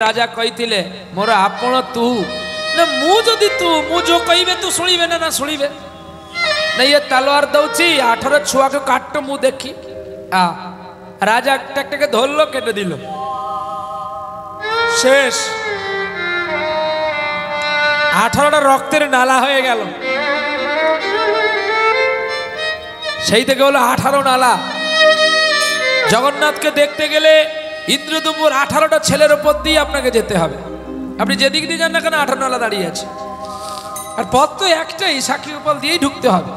राजा कही मोर आपण तू ना मुझे तू मु जो कहे तू शुणे ना ना शुणे ना ये तलवार दौची 18 छुआ को काट मु देखी राजा टेक धरल केटे दिल शेष 18टा रक्तेर नाला हो गल से हलो 18 नाला जगन्नाथ के देखते गले इंद्रदुम्बुर 18टा छेलेर ऊपर दिए आपनाके जेते हबे আপনি যেদিক দিয়ে যান না কেন 18 নালা দাঁড়িয়ে আছে আর পথ তো একটাই সাক্ষী গোপাল দিয়েই ঢুকতে হবে।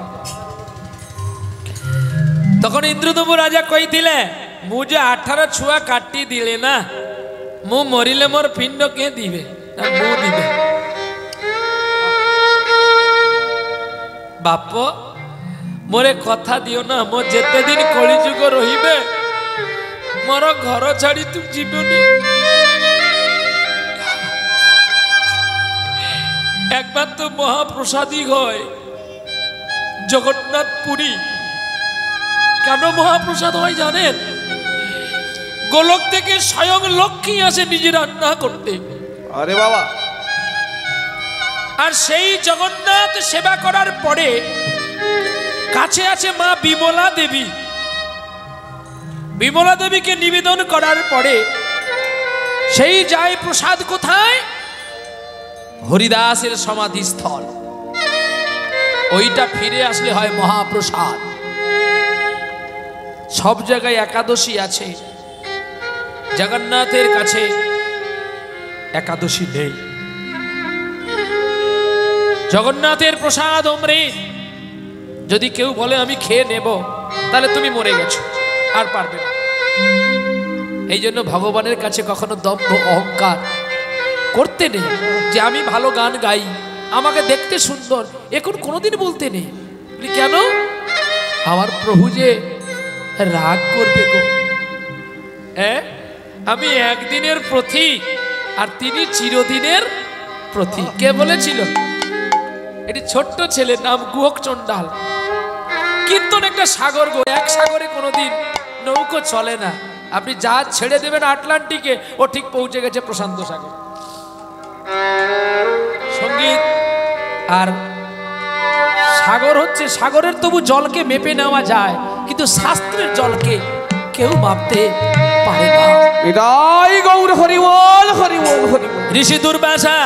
তখন ইন্দ্রদুম্বুর রাজা কইতিলে মু যে 18 ছুয়া কাটি দিলে না মু মরিলে মোর পিণ্ড কে দিবে না মু দিবে বাপ মোরে কথা দিও না মো যেতে দিন কলিযুগ রহিবে मोर घर छाड़ी तू जीवनी एक बार तो महाप्रसादी है जगन्नाथपुरी केन महाप्रसाद है जाने गोलक থেকে स्वयं लक्ष्मी आसे निजे रान्ना करते अरे बाबा और सेई जगन्नाथ सेवा करार परे काछे आछे मा विमला देवी विमला देवी के निवेदन करार परे सेई जाय प्रसाद कोथाय हरिदासेर समाधि स्थल ओइटा फिरे आसले हय महाप्रसाद सब जगह एकादशी आछे जगन्नाथेर काछे एकादशी नेই जगन्नाथेर प्रसाद अमृत यदि केउ बोले आमी खेये नेब ताहले तुमी मरे गेछो আর পারবে না এই জন্য ভগবানের কাছে কখনো দম্ভ অহংকার করতে নেই যে আমি ভালো গান গাই আমাকে দেখতে সুন্দর এখন কোনোদিন বলতে নেই কেন আমার প্রভু যে রাগ করবে গো আমি একদিনের প্রতীক আর তিনি চিরদিনের প্রতীক কে বলেছিল এটি ছোট্ট ছেলে নাম গুহক চণ্ডাল कीर्तन एक सागर गो एक सागरे कोनोदिन नौको चले ना अपनी जहाज छेड़े देवें आटलांटिके ओ ठीक पहुँचे गेछे प्रशांत सागर संगीत और सागर होच्छे सागरेर तबु जल के मेपे नेওয়া যায় किन्तु शास्त्रेर जल के केउ मापते पारे ना विदाय गौर हरि बोल हरि बोल हरि बोल ऋषि दुर्वासा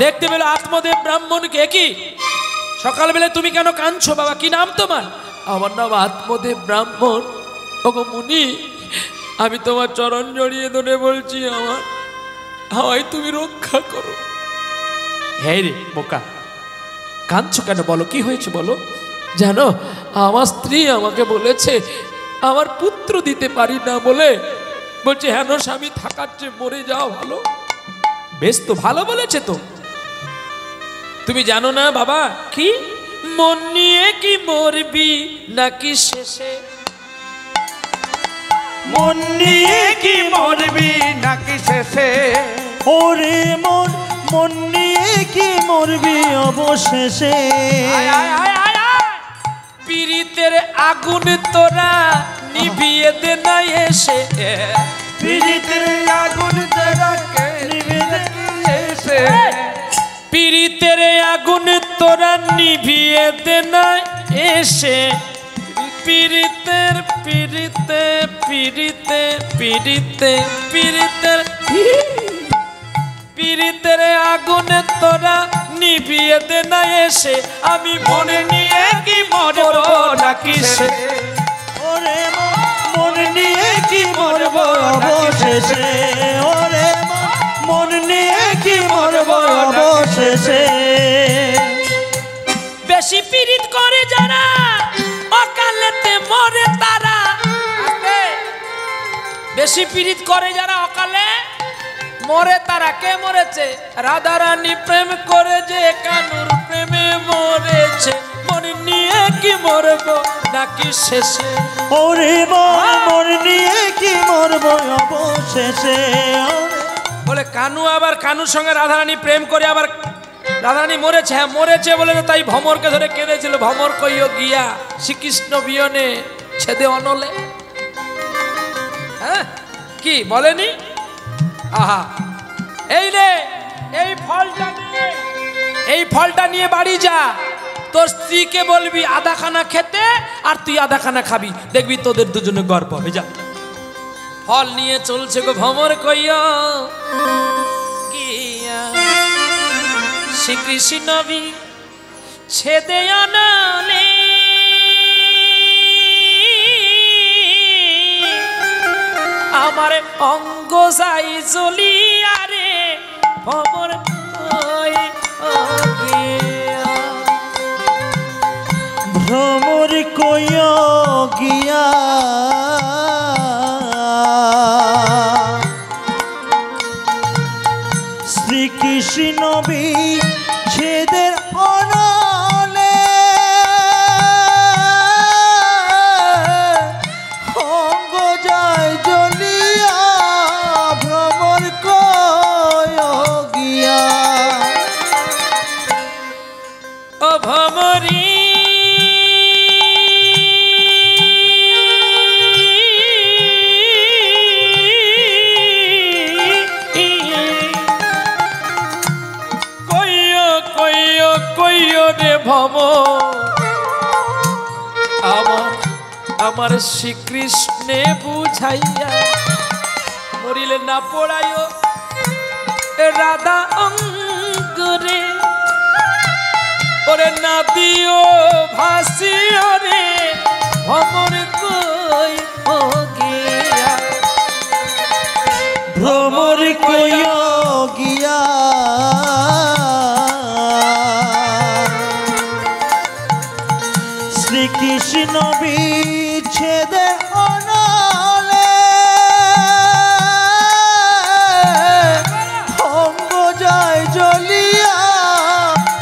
देखते पेल आत्मदेव ब्राह्मण के की सकाल बेले तुम क्या कांदछो बाबा की नाम तुम्हार आमार नाम आत्मदेव ब्राह्मण ओगो मुनि आमी तोमार चरण जड़िए धरे बोलছি আমার হাওয়াই তুমি রক্ষা করো হে রে বোকা কাঁদছো কেন বলো কি হয়েছে বলো জানো আমার স্ত্রী আমাকে বলেছে আমার পুত্র দিতে পারি না বলে বলছে হেন স্বামী থাকার চেয়ে মরে যাও ভালো বেশ তো ভালো বলেছে তো তুমি জানো না বাবা কি মন নিয়ে কি মরবি নাকি শেষে মন নিয়ে কি মরবি নাকি শেষে ওরে মন মন নিয়ে কি মরবি অবশেষে পীড়িতের আগুন তোরা নিভিয়ে দে না এসে পীড়িতের আগুন তোরা কে নিভিয়ে দে এসে पीड़ितेर आगुन तोरा निभिए देना ऐसे पीड़ितेर पीड़िते पीड़िते पीड़िते पीड़ितेर पीड़ितेर आगुन तोरा निभिए देना ऐसे आमी मन निये कि मरबो नाकि से ओरे मन निये कि मरबो अबशेषे ओरे मन निये कि मरबो अबशेषे बेशी पीड़ित करे जारा अकालेते मरे तारा बेशी पीड़ित करे जारा अकाले मरे तारा के मरेছে राधा रानी प्रेम करे जे कानुर प्रेमे मरेছে मन निये कि मरबो नाकि शेषे ओरे मन निये कि मरबो अबशेषे बोले कानू आबार कानूर संगे राधा रानी प्रेम करे आबार राधा रानी मरेছে হ্যাঁ মরেছে বলে তো তাই ভমরকে ধরে কেঁদেছিল ভমর কইও গিয়া শ্রীকৃষ্ণ বিয়নে ছেদে অনলে হ্যাঁ কি বলেনি আহা, এই রে, এই ফলটা নিয়ে বাড়ি যা, তোর স্ত্রীকে বলবি আধাখানা খেতে আর তুই আধাখানা খাবি, দেখবি তোদের দুজনে গর্ব হবে। যা। ফল নিয়ে চলছে গো ভ্রমর কইয়া গিয়া, শ্রীকৃষ্ণ নবী ছেদে আনালে আমার অঙ্গ যাই জ্বলিয়া রে ভ্রমর ভ্রমর কইয়া গিয়া শ্রীকৃষ্ণ বিচ্ছেদের অনলে অঙ্গ যায় জ্বলিয়া ভ্রমর কইয়া গিয়া। ও ভ্রমরী আমার শ্রীকৃষ্ণে বুঝাইয়া মরিলে না পড়ায় রাধা অঙ্গরে, ওরে না দিও ভাসিও রে ভ্রমর কই গিয়া। ভ্রমর কইয়া গিয়া শ্রীকৃষ্ণ বিচ্ছেদে অনলে অঙ্গ যায় জ্বলিয়া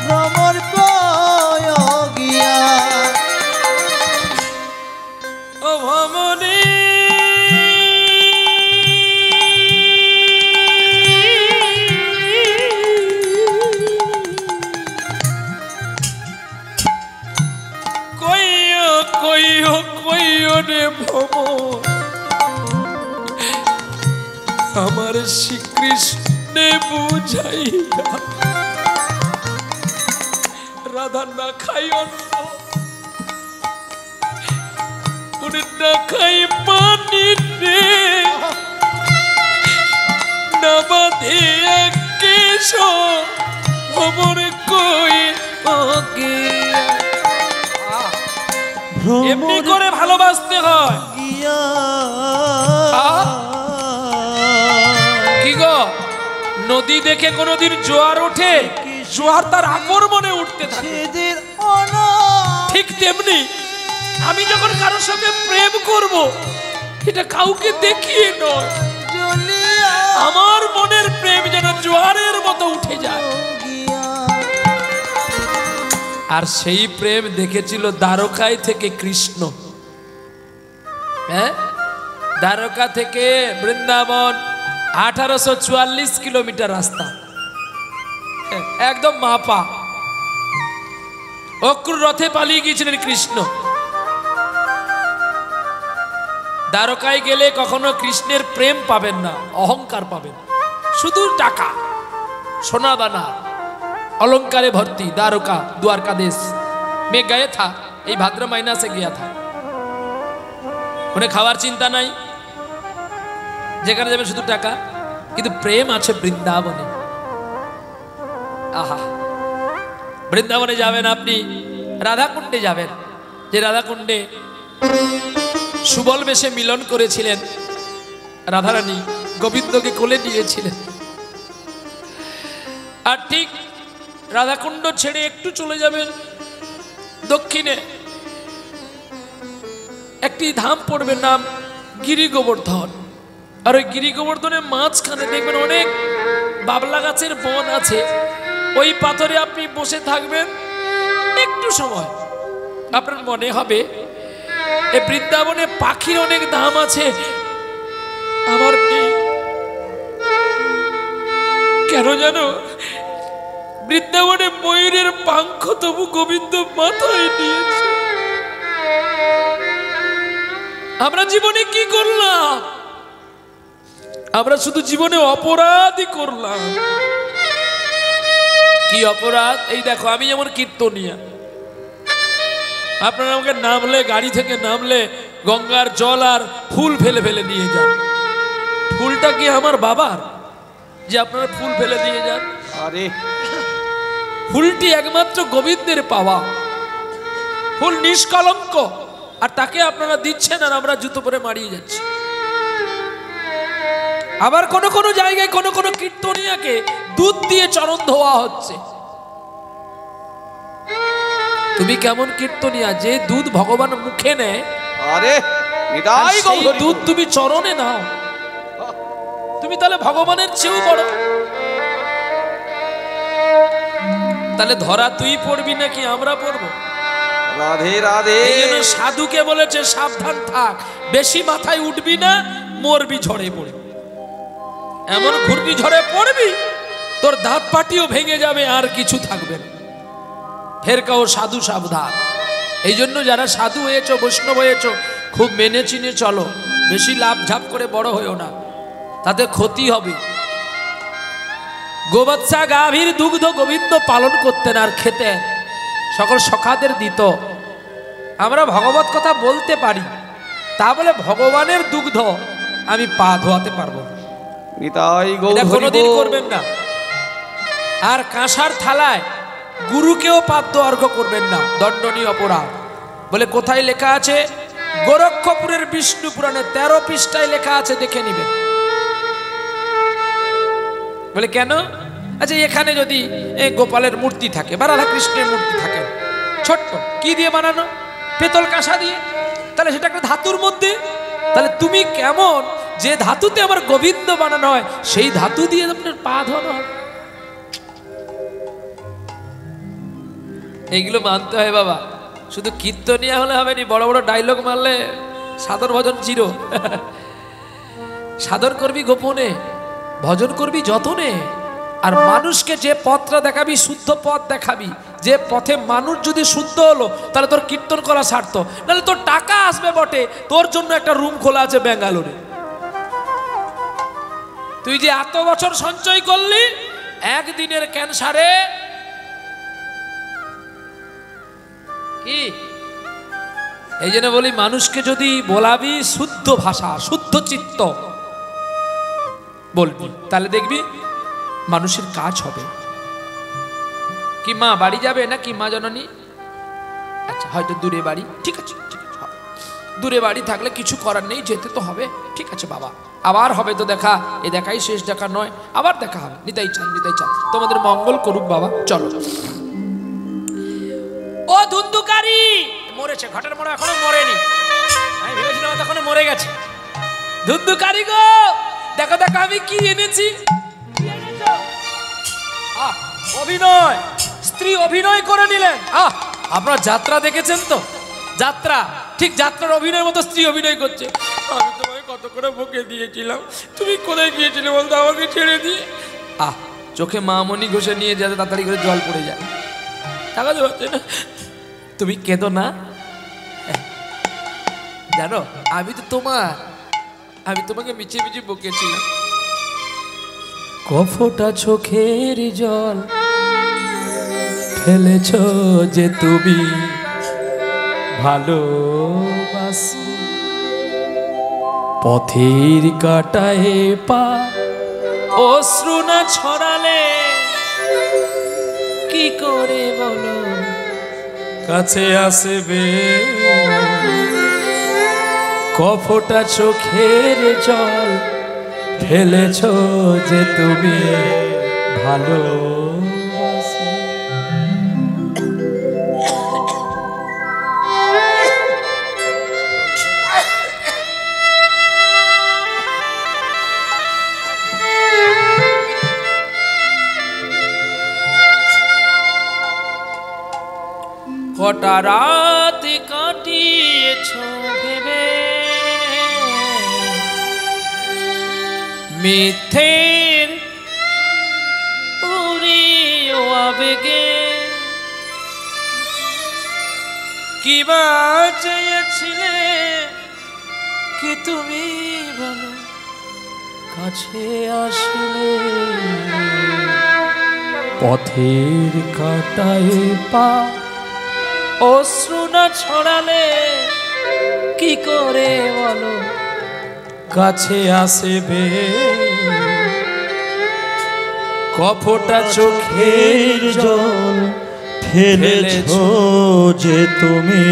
ভ্রমর কইয়া গিয়া। ও ভ্রমরে আমার শ্রীকৃষ্ণে বুঝাইয়া রাধা না খাই অন্ন, উনি না খাই পানি রে, না বাঁধে কেশ ভ্রমর কই গিয়া। এমনি করে ভালোবাসতে হয়। কি গো, নদী দেখে কোনোদিন জোয়ার ওঠে? জোয়ার তার আপর মনে উঠতে থাকে। ঠিক তেমনি আমি যখন কারোর সঙ্গে প্রেম করব, এটা কাউকে দেখিয়ে নয়, আমার মনের প্রেম যেন জোয়ারের মতো উঠে যায়। আর সেই প্রেম দেখেছিল দ্বারকায় থেকে কৃষ্ণ। হ্যাঁ, দ্বারকা থেকে বৃন্দাবন 1844 কিলোমিটার রাস্তা, একদম মাপা। অক্রুর রথে পালিয়ে গিয়েছিলেন কৃষ্ণ। দ্বারকায় গেলে কখনো কৃষ্ণের প্রেম পাবেন না, অহংকার পাবেন, শুধু টাকা সোনা দানা अलंकारे भर्ती द्वारका द्वारका देश में गए था, ये भाद्र महीना से गया था। उन्हें खावार चिंता नहीं, जेखाने जाबेन शुधु टाका, किन्तु प्रेम आछे बृंदावने। आहा, बृंदावने जाबेन आपनी, राधाकुंडे जाबेन, जे राधाकुंडे सुबल बेशे मिलन करेछिलेन राधारानी गोविंदके कोले नियेछिलेन। आर ठीक राधाकुंड छेड़े एकटू चले जाबेन दक्षिणे एकटी धाम पड़बे, नाम गिरि गोवर्धन। और ओई गिरि गोवर्धनेर माझखाने देखबेन अनेक बाबला गाछेर बन आछे। ओई पाथरे आपनि बसे थाकबेन, एकटू समय आपनार मने हबे ए बृंदावने पाखिर अनेक दाम आछे, आमार नेই। केन जानो বৃন্দাবনে ময়ূরের পাঙ্খ তবু গোবিন্দ মাথায় নিয়েছে। আমরা জীবনে কি করলাম? আমরা শুধু জীবনে অপরাধই করলাম। কি অপরাধ? এই দেখো, আমি যেমন কীর্তনিয়া, আপনারা আমাকে নামলে, গাড়ি থেকে নামলে গঙ্গার জল আর ফুল ফেলে ফেলে নিয়ে যান। ফুলটা কি আমার বাবার যে আপনারা ফুল ফেলে দিয়ে যান? আরে ফুলটি একমাত্র গোবিন্দের পাওয়া। ফুল নিষ্কলঙ্ক, আর তাকে আপনারা দিচ্ছেন আর আমরা জুতো পরে মারিয়ে যাচ্ছি। আবার কোন কোন জায়গায় কোন কোন কীর্তনিয়াকে দুধ দিয়ে চরণ ধোয়া হচ্ছে। তুমি কেমন কীর্তনিয়া যে দুধ ভগবান মুখে নেয়, আরে আর সেই দুধ তুমি চরণে নাও? তুমি তাহলে ভগবানের চেয়েও বড়। তাহলে ধরা তুই পড়বি নাকি আমরা পড়বো? রাধে রাধে। এই জন্য সাধুকে বলেছে সাবধান থাক, বেশি মাথায় উঠবি না, মরবি ঝড়ে পড়ে। এমন ঘূর্ণি ঝড়ে পড়বি তোর দাঁত পাটিও ভেঙে যাবে, আর কিছু থাকবে না। ফের কাও সাধু সাবধান। এই জন্য যারা সাধু হয়েছ, বৈষ্ণব হয়েছ, খুব মেনে চিনে চলো। বেশি লাভ ঝাপ করে বড় হয়েও না, তাতে ক্ষতি হবে। গোবৎসা গাভীর দুগ্ধ গোবিন্দ পালন করতেন আর খেতেন, সকল সখাদের দিত। আমরা ভগবত কথা বলতে পারি, তা বলে ভগবানের দুগ্ধ আমি পা ধোয়াতে পারবো না, নিতাই এটা গৌর কোনোদিন করবেন না। আর কাঁসার থালায় গুরুকেও পাদ্য অর্ঘ্য করবেন না, দণ্ডনীয় অপরাধ। বলে কোথায় লেখা আছে? গোরক্ষপুরের বিষ্ণু পুরাণে 13 পৃষ্ঠায় লেখা আছে, দেখে নিবেন। বলে কেন? আচ্ছা, এখানে যদি গোপালের মূর্তি থাকে বা রাধা কৃষ্ণের মূর্তি থাকে, ছোট্ট, কি দিয়ে বানানো? পেতল কাঁসা দিয়ে। তাহলে সেটা একটা ধাতুর মধ্যে। তাহলে তুমি কেমন যে ধাতুতে আমার গোবিন্দ বানানো হয়, সেই ধাতু দিয়ে আপনার পা ধোয়ানো হয়? এইগুলো মানতে হয় বাবা। শুধু কীর্তনিয়া হলে হবে নি, বড় বড় ডায়লগ মারলে সাধন ভজন জিরো। সাধন করবি গোপনে, ভজন করবি যতনে। আর মানুষকে যে পথটা দেখাবি, শুদ্ধ পথ দেখাবি, যে পথে মানুষ যদি শুদ্ধ হলো, তাহলে তোর কীর্তন করা সার্থ। নাহলে তোর টাকা আসবে বটে, তোর জন্য একটা রুম খোলা আছে ব্যাঙ্গালোরে। তুই যে এত বছর সঞ্চয় করলি, একদিনের ক্যান্সারে কি? এই জন্য বলি, মানুষকে যদি বলাবি শুদ্ধ ভাষা, শুদ্ধ চিত্ত বলবি, তাহলে দেখবি মানুষের কাজ হবে। কি মা বাড়ি যাবে নাকি মা জননী? আচ্ছা, হয়তো দূরে বাড়ি, ঠিক আছে, ঠিক আছে। দূরে বাড়ি থাকলে কিছু করার নেই, যেতে তো হবে। ঠিক আছে বাবা, আবার হবে তো দেখা, এ দেখাই শেষ দেখা নয়, আবার দেখা হবে। নিতাই চাঁদ, নিতাই চাঁদ, তোমাদের মঙ্গল করুক বাবা। চলো। ও ধুন্ধুকারী মরেছে, ঘাটের মোড়া এখনো মরেনি। আমি ভেবেছিলাম তখনও মরে গেছে। ধুন্ধুকারী গো, দেখো দেখো আমি কি এনেছি। অভিনয়, স্ত্রী অভিনয় করে নিলেন। আপনারা যাত্রা দেখেছেন তো? যাত্রা, ঠিক যাত্রার অভিনয়ের মতো স্ত্রী অভিনয় করছে। আমি তোমায় কত করে বকে দিয়েছিলাম, তুমি কোথায় গিয়েছিলে বলতো, আমাকে ছেড়ে দিয়ে। চোখে মামনি ঘষে নিয়ে যাতে তাড়াতাড়ি করে জল পড়ে যায়, টাকা হচ্ছে না। তুমি কেঁদো না, জানো আমি তো আমি তোমাকে মিছে মিছে বকেছিলাম। কফোটা চোখের জল ফেলেছ যে তুমি ভালোবাসি, পথের কাটায় পা অশ্রু না ছড়ালে কি করে বলো কাছে আসবে? কফোটা চোখের জল ফেলেছ যে তুমি ভালোবাসি। কটা রাত কাটিয়েছ ভেবে মিথ্যের উড়িও আবেগে, কি বা চেয়েছিলে কি তুমি বলো কাছে আসলে পথের কাটায় পা অশ্রু না ছড়ালে কি করে বলো কাছে আসবে কপটা চোখের জল ফেলেছো যে তুমি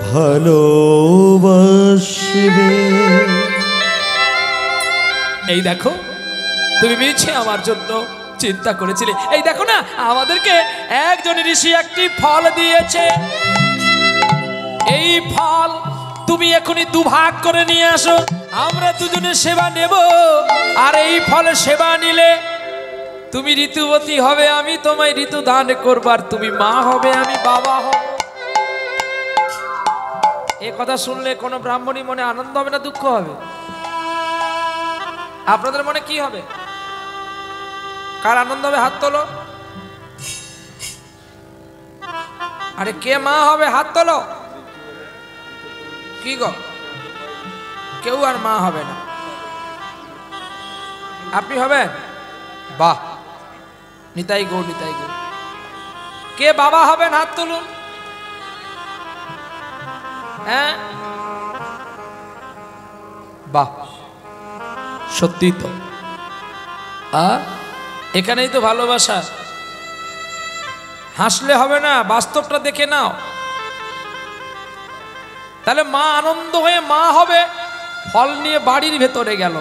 ভালোবাসবে। এই দেখো তুমি মিছে আমার জন্য চিন্তা করেছিলে। এই দেখো না আমাদেরকে একজন ঋষি একটি ফল দিয়েছে, এই ফল তুমি এখনই দুভাগ করে নিয়ে আসো, আমরা দুজনে সেবা নেব। আর এই ফলে সেবা নিলে তুমি ঋতুবতী হবে, আমি তোমায় ঋতু দান করবার, তুমি মা হবে আমি বাবা হব। এই কথা শুনলে কোনো ব্রাহ্মণী মনে আনন্দ হবে না দুঃখ হবে? আপনাদের মনে কি হবে? কার আনন্দ হবে হাত তোলো। আরে কে মা হবে হাত তোলো। কি গো কেউ আর মা হবে না, আপনি হবেন? বাহ, নিতাই গো নিতাই গো। কে বাবা হবেন হাত তুলুন। হ্যাঁ বাহ, সত্যি তো। এখানেই তো ভালোবাসা। হাসলে হবে না, বাস্তবটা দেখে নাও। তাহলে মা আনন্দ হয়ে মা হবে, ফল নিয়ে বাড়ির ভেতরে গেল,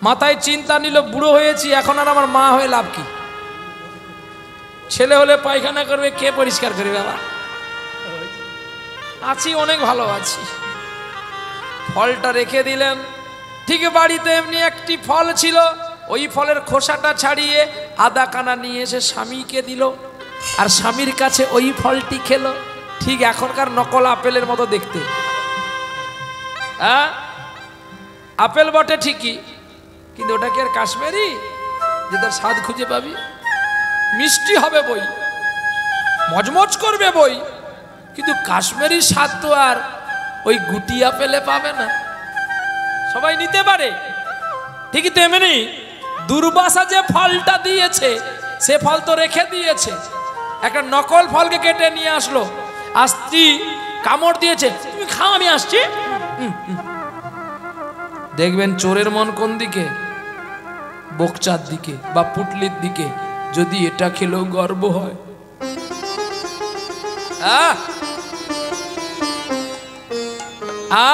মাথায় চিন্তা নিল বুড়ো হয়েছি এখন আর আমার মা হয়ে লাভ কি? ছেলে হলে পায়খানা করবে, কে পরিষ্কার করবে? বাবা আছি, অনেক ভালো আছি। ফলটা রেখে দিলেন। ঠিক বাড়িতে এমনি একটি ফল ছিল, ওই ফলের খোসাটা ছাড়িয়ে আধা কানা নিয়ে এসে স্বামীকে দিল, আর স্বামীর কাছে ওই ফলটি খেলো। ঠিক এখনকার নকল আপেলের মতো দেখতে। আপেল বটে ঠিকই, কিন্তু ওটা কি আর কাশ্মীরি যে তার স্বাদ খুঁজে পাবি? মিষ্টি হবে বই, মজমজ করবে বই, কিন্তু কাশ্মীরি স্বাদ তো আর ওই গুটি আপেলে পাবে না। সবাই নিতে পারে ঠিকই, তো এমনি দুর্বাসা যে ফলটা দিয়েছে সে ফল তো রেখে দিয়েছে, একটা নকল ফলকে কেটে নিয়ে আসলো, আর স্ত্রী কামড় দিয়েছে, তুমি খাও আমি আসছি। দেখবেন চোরের মন কোন দিকে? বকচার দিকে বা পুটলির দিকে। যদি এটা খেলেও গর্ব হয়।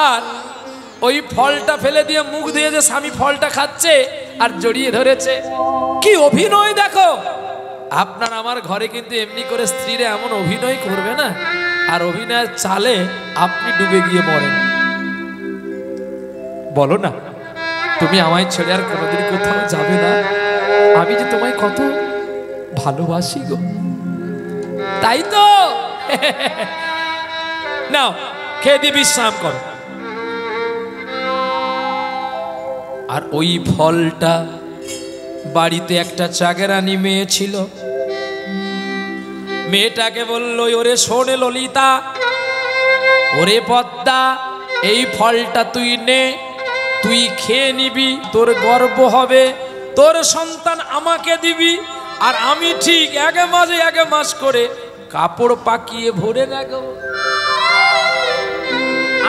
আর ওই ফলটা ফেলে দিয়ে মুখ দিয়ে যে স্বামী ফলটা খাচ্ছে আর জড়িয়ে ধরেছে, কি অভিনয় দেখো। আপনার আমার ঘরে কিন্তু এমনি করে স্ত্রীরা এমন অভিনয় করবে না, আর অভিনয়ের চালে আপনি ডুবে গিয়ে মরেন। বলো না তুমি আমায় ছেড়ে আর কোনোদিন কোথাও যাবে না, আমি যে তোমায় কত ভালোবাসি গো। তাই তো নাও খেয়ে দিয়ে বিশ্রাম করো। আর ওই ফলটা বাড়িতে একটা চাকরানি মেয়ে ছিল, মেয়েটাকে বলল, ওরে শোনে ললিতা, ওরে পদ্মা, এই ফলটা তুই নে, তুই খেয়ে নিবি, তোর গর্ব হবে, তোর সন্তান আমাকে দিবি, আর আমি ঠিক এক মাস করে কাপড় পাকিয়ে ভরে রাখবো।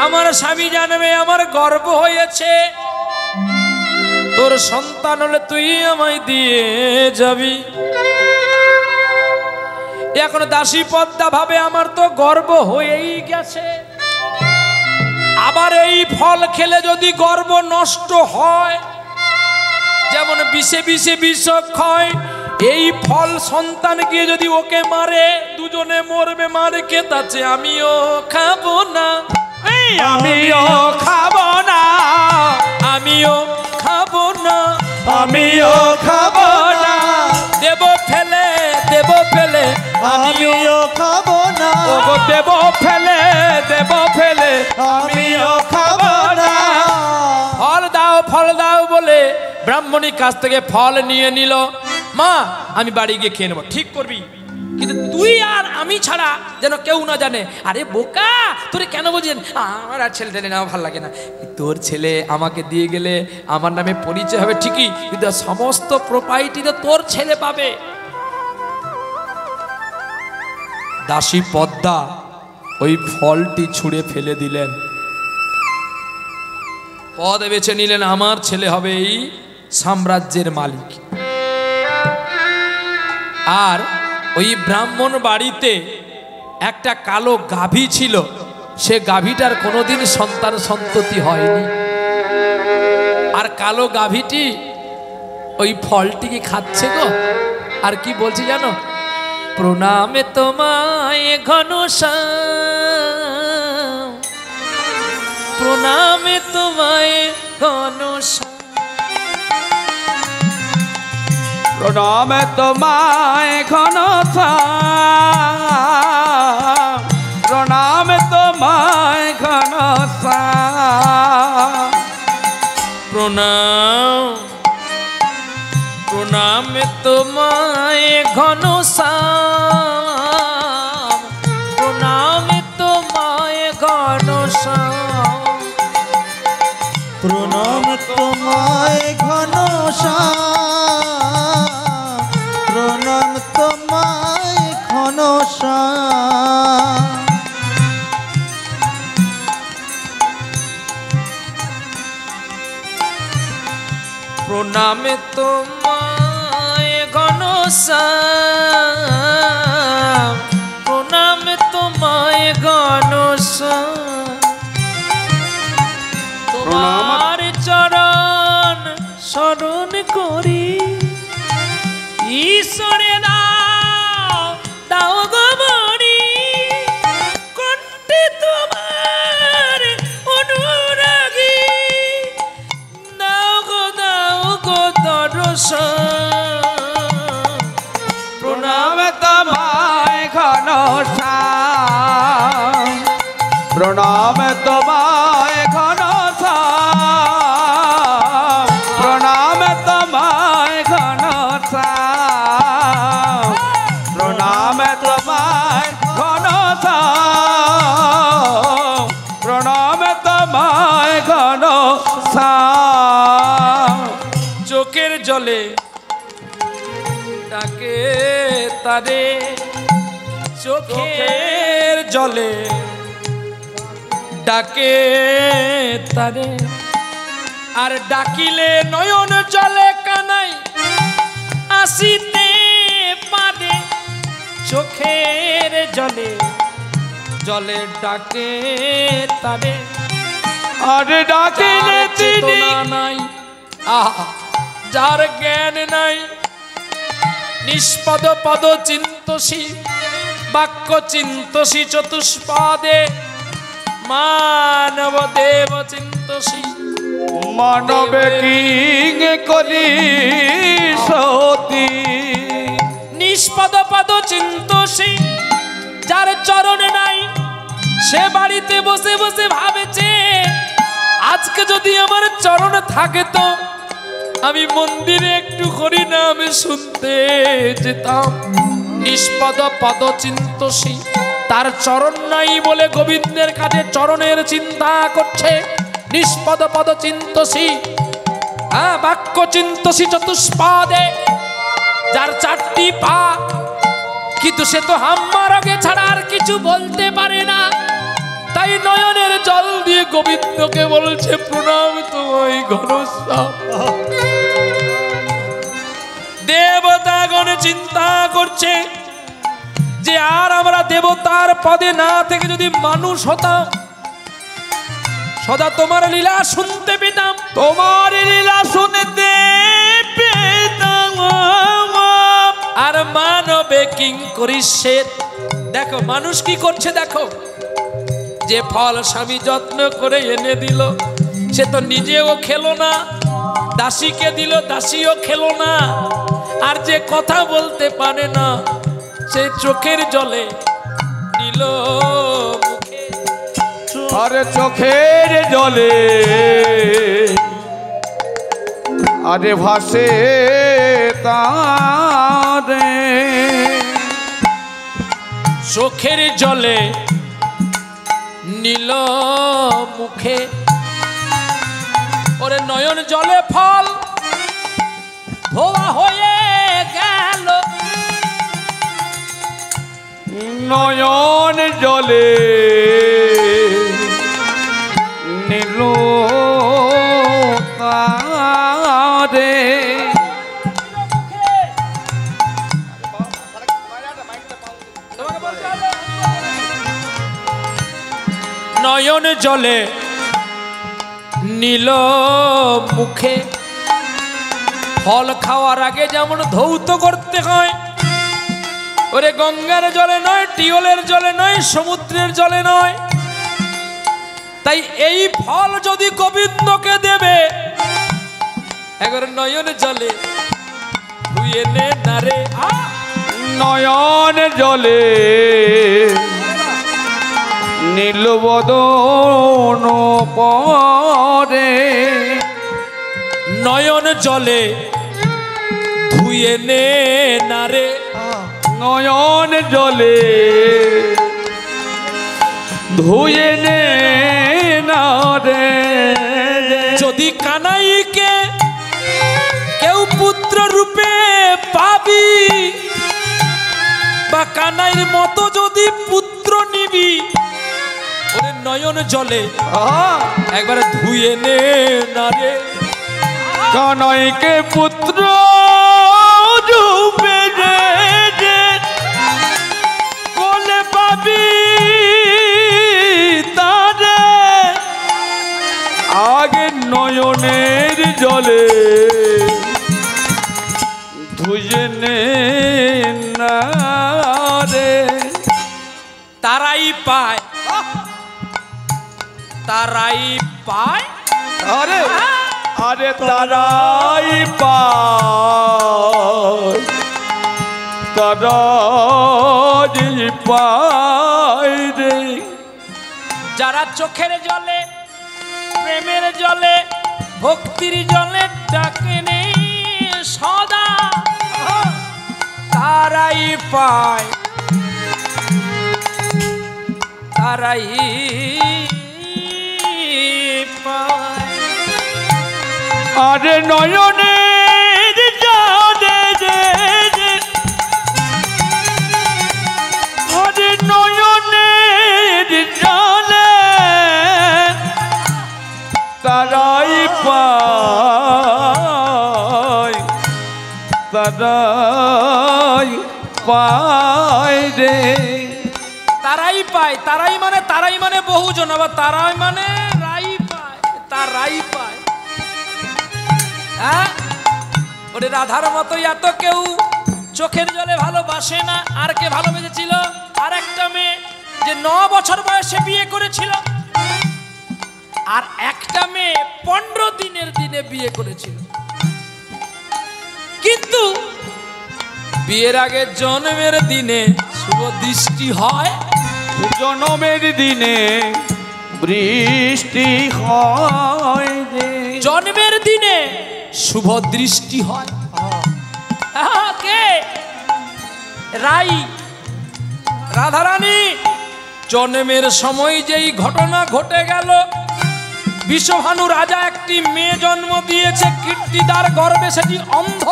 আমার স্বামী জানবে আমার গর্ব হয়েছে, তোর সন্তান হলে তুই আমায় দিয়ে যাবি। এখন দাসী পদ্মা ভাবে আমার তো গর্ব হয়েই গেছে, আবার এই ফল খেলে যদি গর্ব নষ্ট হয়, যেমন বিষে বিষে বিষক্ষয়, এই ফল সন্তান গিয়ে যদি ওকে মারে, দুজনে মরবে, মারে কে তাছে, আমিও খাবো না, আমিও খাবো না, আমিও খাবো না, আমিও খাবো না, দেব ফেলে, দেব ফেলে, আমিও খাবো না, ওগো দেব ফেলে, দেব ফেলে, আমিও খাবো না। ফল দাও বলে ব্রাহ্মণীর কাছ থেকে ফল নিয়ে নিল। মা আমি বাড়ি গিয়ে খেয়ে নেবো। ঠিক করবি, কিন্তু তুই আর আমি ছাড়া যেন কেউ না জানে। আরে বোকা, তোরে কেন বলছেন আমার আর ছেলে টেলে নেওয়া ভালো লাগে না। তোর ছেলে আমাকে দিয়ে গেলে আমার নামে পরিচয় হবে ঠিকই, কিন্তু সমস্ত প্রপার্টি তো তোর ছেলে পাবে। দাসী পদ্মা ওই ফলটি ছুঁড়ে ফেলে দিলেন, পদ বেছে নিলেন আমার ছেলে হবে এই সাম্রাজ্যের মালিক। আর ওই ব্রাহ্মণ বাড়িতে একটা কালো গাভী ছিল, সে গাভীটার কোনোদিন সন্তান সন্ততি হয়নি। আর কালো গাভীটি ওই ফলটিকে খাচ্ছে গো, আর কি বলছে জানো? প্রণামে তোমায় ঘনশ্যাম, প্রণামে তোমায় ঘনশ্যাম, প্রণামে তোমায় ঘনশ্যাম, প্রণামে তোমায় ঘনশ্যাম, প্রণাম প্রণামে তোমায় ঘনশ্যাম, প্রণামে তোমায় ঘনশ্যাম, প্রণাম তোমায় ঘনশ্যাম, প্রণাম তোমায় ঘনশ্যাম। প্রণামে তোমায় ঘনশ্যাম, প্রণামে তোমায় ঘনশ্যাম, তোমার চরণ শরণ করি ঈশ্বরে দাও দাও গো মরি, কণ্ঠে তোমার অনুরাগী দাও গো দর্শন। প্রণামে তোমায় ঘনশ্যাম, প্রণামে তোমায় ঘনশ্যাম, প্রণামে তোমায় ঘনশ্যাম, প্রণামে তোমায় ঘনশ্যাম, প্রণামে তোমায় ঘনশ্যাম। চোখের জলে ডাকে তারে, চোখের জলে ডাকে তারে, আর ডাকিলে নয়ন জলে কানাই আসিতে পারে, চোখের জলে জলে ডাকে তারে, আর ডাকিলে যার চেতনা নাই, আহা যার জ্ঞান নাই, নিষ্পদ পদ চিন্তসী বাক্য চিন্তসী, চতুষ্পদে মানব দেব চিন্তসী, মানবে কিং কলি সতী। নিষ্পদ পদ চিন্তসী, যার চরণ নাই সে বাড়িতে বসে বসে ভাবেছে আজকে যদি আমার চরণ থাকে তো আমি মন্দিরে একটু হরিনাম শুনতে যেতাম। নিষ্পদ পদ চিন্তসী, তার চরণ নাই বলে গোবিন্দের কাছে চরণের চিন্তা করছে। নিষ্পদ পদ চিন্তসী, বাক্য চিন্তসী চতুষ্পদে, যার চারটি পা কিন্তু সে তো হাম্মা রগে ছাড়া আর কিছু বলতে পারে না। তাই নয়নের জল দিয়ে গোবিন্দকে বলছে প্রণাম তোমায় ঘনশ্যাম। দেবতাগণ চিন্তা করছে যে আর আমরা দেবতার পদে না থেকে যদি মানুষ হতাম, সদা তোমার লীলা শুনতে পেতাম, তোমার লীলা শুনতে পেতাম। আর মানবে কিং করিস সে। দেখো মানুষ কি করছে, দেখো যে ফল স্বামী যত্ন করে এনে দিল সে তো নিজেও খেলো না, দাসীকে দিল দাসীও খেলো না, আর যে কথা বলতে পারে না সে চোখের জলে নিল মুখে। আরে চোখের জলে আরে ভাসে তারে, চোখের জলে নীল মুখে ওরে নয়ন জলে ফল ধোয়া হয়ে গেল নয়ন জলে নীল তারে নয়ন জলে নীল মুখে ফল খাওয়ার আগে যেমন ধৌত করতে হয় ওরে গঙ্গার জলে নয় টিওলের জলে নয় সমুদ্রের জলে নয় তাই এই ফল যদি গোবিন্দকে দেবে একবার নয়ন জলে ধুয়ে নে না রে নয়ন জলে নীলবদন পরে নয়ন জলে ধুয়ে নে না রে নয়ন জলে ধুয়ে নে না রে যদি কানাইকে কেউ পুত্র রূপে পাবি বা কানাইর মতো যদি পুত্র নিবি ওরে নয়ন জলে একবার ধুয়ে নে না রে কানাইকে পুত্র রূপে যে কোলে পাবি তারে আগে নয়নের জলে ধুয়ে নে না রে তারাই পায় তারাই পায় আরে আরে তারাই পায় তারাই পায় রে যারা চোখের জলে প্রেমের জলে ভক্তির জলে ডাকে নেই সদা তারাই পায় তারাই পায় আরে নয়নের জলে আরে নয়নের জলে তারাই পায় তারাই পায় রে তারাই মানে বহুজন আবার তারাই মানে রাই পায় তারাই পায় হ্যাঁ ওরে রাধার মতো এত কেউ চোখের জলে ভালোবাসে না আর কে ভালোবেসেছিল আর একটা মেয়ে যে 9 বছর বয়সে বিয়ে করেছিল আর একটা মেয়ে 15 দিনের দিনে বিয়ে করেছিল কিন্তু বিয়ের আগে জন্মের দিনে শুভ দৃষ্টি হয় জন্মের দিনে বৃষ্টি হয় রে জন্মের দিনে শুভ দৃষ্টি হয় কে রাই রাধারানী জন্মের সময় যেই ঘটনা ঘটে গেল বিশ্বভানু রাজা একটি মেয়ে জন্ম দিয়েছে কীর্তিদার গর্ভে সেটি অন্ধ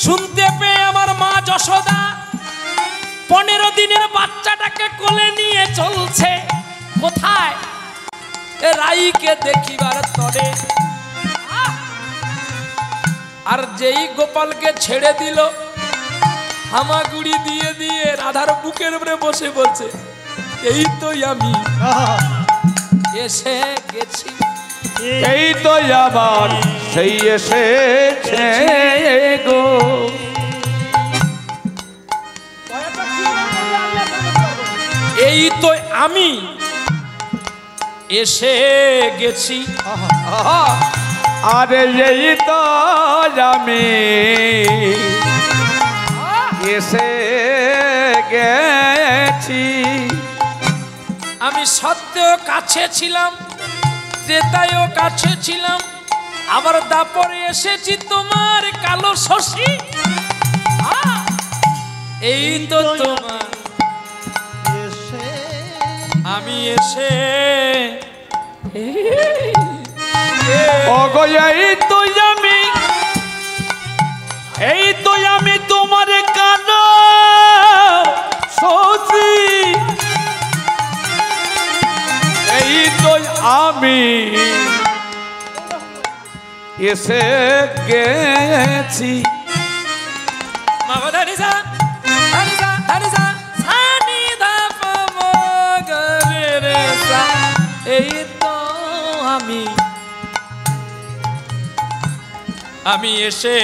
শুনতে পেয়ে আমার মা যশোদা 15 দিনের বাচ্চাটাকে কোলে নিয়ে চলছে কোথায় রাইকে দেখিবার তরে আর যেই গোপালকে ছেড়ে দিল হামাগুড়ি দিয়ে দিয়ে রাধার বুকের উপরে বসে বলছে এই তো আমি এসে গেছি এই তো আবার সেই এসেছে গো এই তো আমি এসে গেছি আরে এই তো আমি এসে গেছি আমি সত্যেও কাছে ছিলাম ত্রেতায়ও কাছে ছিলাম আবার দাপরে এসেছি তোমার কালো শশী এই তো তোমার এসে আমি এসে ওগো এই তো আমি তোমার কালো সখী, এই তো আমি এসে গেছি। মাগধানিসা ধানিসা ধানিসা সানি ধা পা মা গা রে রে সা। এই তো আমি এসে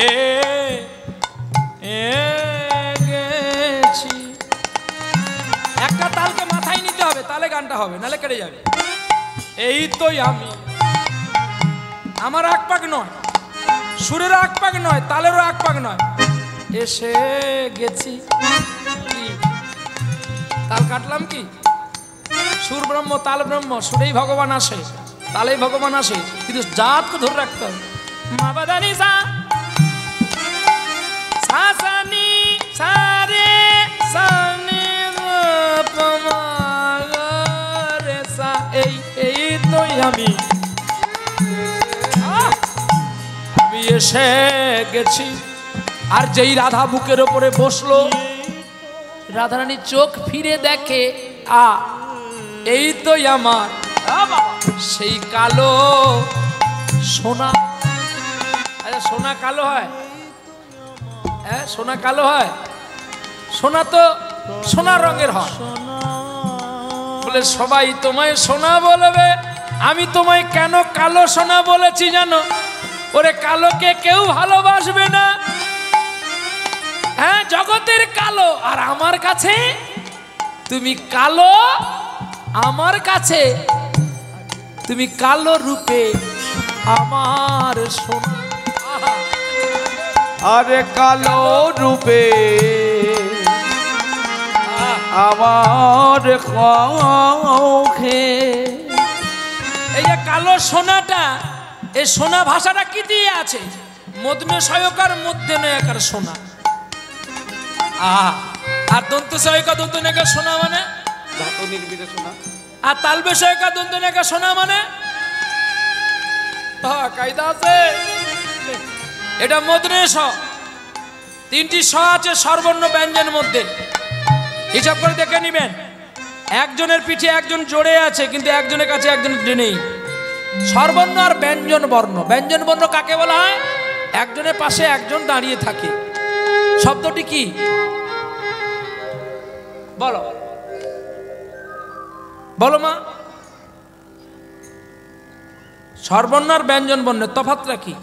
গেছি। একটা তালকে মাথায় নিতে হবে, তাহলে গানটা হবে, নালে কেটে যাবে। এই তো আমি, আমার এক পাক নয়, সুরের এক পাক নয়, তালেরও এক পাক নয়, এসে গেছি। কি তাল কাটলাম কি? সুর ব্রহ্ম, তাল ব্রহ্ম, সুরেই ভগবান আসে, তালেই ভগবান আসে, কিন্তু জাতকে ধরে রাখতে হবে। মা বাদানি সা সা সা নি সা রে সা নি প মা গা রে সা। এই তো আমি এসে গেছি। আর যেই রাধা বুকের ওপরে বসলো, রাধারানী চোখ ফিরে দেখে, এই তো আমার সেই কালো সোনা। আরে সোনা কালো হয়? হ্যাঁ, সোনা কালো হয়? সোনা তো সোনা রঙের হয়। বলে সবাই তোমায় সোনা বলবে, আমি তোমায় কেন কালো সোনা বলেছি জানো? ওরে কালোকে কেউ ভালোবাসবে না, হ্যাঁ, জগতের কালো। আর আমার কাছে তুমি কালো, আমার কাছে তুমি কালো রূপে আমার সোনা। আরে কালো রূপে আমার চোখে। এই যে কালো সোনাটা, এই সোনা ভাষাটা কি দিয়ে আছে? মধ্যে সয়কার মধ্যে নয়কার সোনা। আর দন্ত সয়কা দন্ত নয়কার সোনা মানে ধাতু নির্মিত সোনা। আর তালবে সয়কা দন্ত নয়কার সোনা মানে কায়দা আছে। এটা মধ্যে স, তিনটি স আছে স্বরবর্ণ ব্যঞ্জন মধ্যে। হিসাব করে দেখে নিবেন, একজনের পিঠে একজন জোরে আছে, কিন্তু একজনের কাছে একজন নেই। স্বরবর্ণ আর ব্যঞ্জন বর্ণ। ব্যঞ্জন বর্ণ কাকে বলা হয়? একজনের পাশে একজন দাঁড়িয়ে থাকে। শব্দটি কি বলো, বলো মা। স্বরবর্ণ আর ব্যঞ্জন বর্ণের তফাৎটা কি?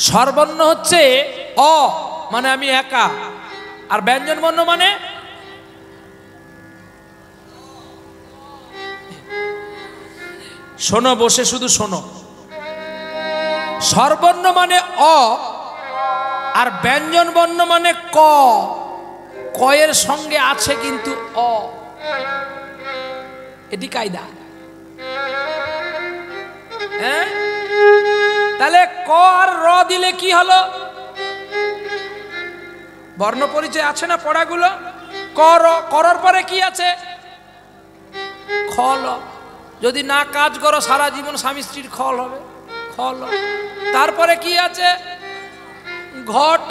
স্বরবর্ণ হচ্ছে অ, মানে আমি একা। আর ব্যঞ্জন বর্ণ মানে শোনো, বসে শুধু শোনো। স্বরবর্ণ মানে অ, আর ব্যঞ্জন বর্ণ মানে ক। কয়ের সঙ্গে আছে কিন্তু অ, এটি কায়দা। হ্যাঁ, তাহলে ক আর র দিলে কি হলো? বর্ণ পরিচয় আছে না পড়াগুলো? কর, করার পরে কি আছে? খল। যদি না কাজ করো সারা জীবন স্বামী স্ত্রীর খল হবে, খল। তারপরে কি আছে? ঘট।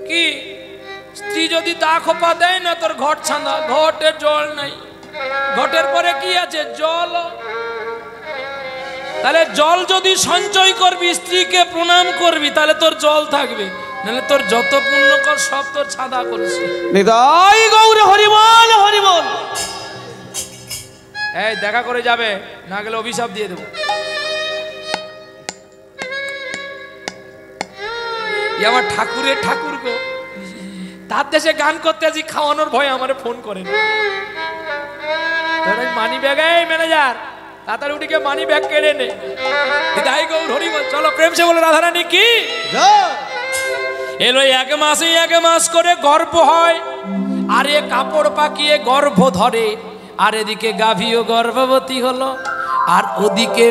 কি? স্ত্রী যদি দা খোপা দেয় না, তোর ঘট ছাঁদা, ঘটের জল নাই। ঘটের পরে কি আছে? জল। তাহলে জল যদি সঞ্চয় করবি, স্ত্রীকে প্রণাম করবি, তাহলে তোর জল থাকবে, নাহলে তোর যত পুণ্য কর সব তোর ছাদা করেছে। নিতাই গৌর হরিবল হরিবল। এই দেখা করে যাবে, না গেলে অভিশাপ দিয়ে দেবো। আমার ঠাকুরের ঠাকুর গো, তার দেশে গান করতে আসি, খাওয়ানোর ভয় আমার ফোন করে না। মানি ব্যাগ, এই ম্যানেজার তাড়াতাড়ি উঠিকে মানি ব্যাগ কেড়ে নে। নিতাই গৌর হরিবল। চলো প্রেম সে বলে রাধারানী কি এলো, এক মাস করে গর্ভ হয়, আরে কাপড় পাকিয়ে গর্ভ ধরে, আর এদিকে গাভীও গর্ভবতী হলো, আর ওদিকে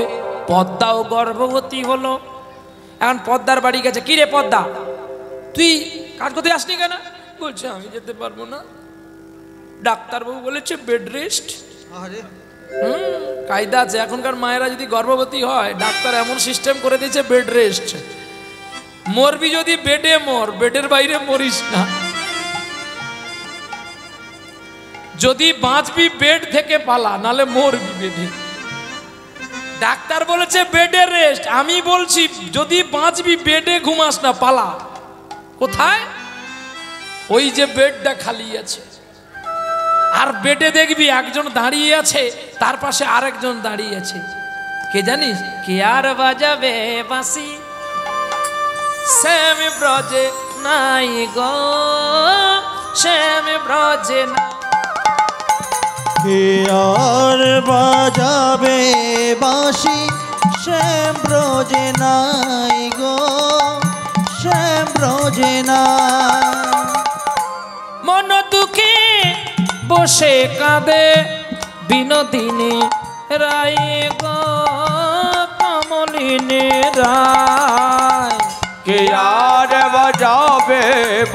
পদ্মাও গর্ভবতী হলো। এখন পদ্মার বাড়ি গেছে, কি রে পদ্মা তুই কাজ করতে আসনি কেন? বলছে আমি যেতে পারবো না, ডাক্তারবাবু বলেছে বেড রেস্ট। আরে কায়দা আছে, এখনকার মায়েরা যদি গর্ভবতী হয় ডাক্তার এমন সিস্টেম করে দিয়েছে বেড রেস্ট। মরবি যদি বেডে মর, বেডের বাইরে মরিস না। যদি বাঁচবি বেড থেকে পালা, নালে মরবি বেডে। ডাক্তার বলেছে বেডে রেস্ট, আমি বলছি যদি বাঁচবি বেডে ঘুমাস না, পালা। কোথায়? ওই যে বেডটা খালি আছে, আর বেডে দেখবি একজন দাঁড়িয়ে আছে, তার পাশে আরেকজন দাঁড়িয়ে আছে। কে জানিস? কে আর বাজাবে বাঁশি শ্যাম ব্রজে নাই গো, শ্যাম ব্রজে না। কে আর বাজাবে বাঁশি শ্যাম ব্রজে নাই গো, শ্যাম ব্রজে নাই। মন দুঃখে বসে কাঁদে বিনোদিনী রায় গো, কমলিনী রায়। কে আর বাজাবে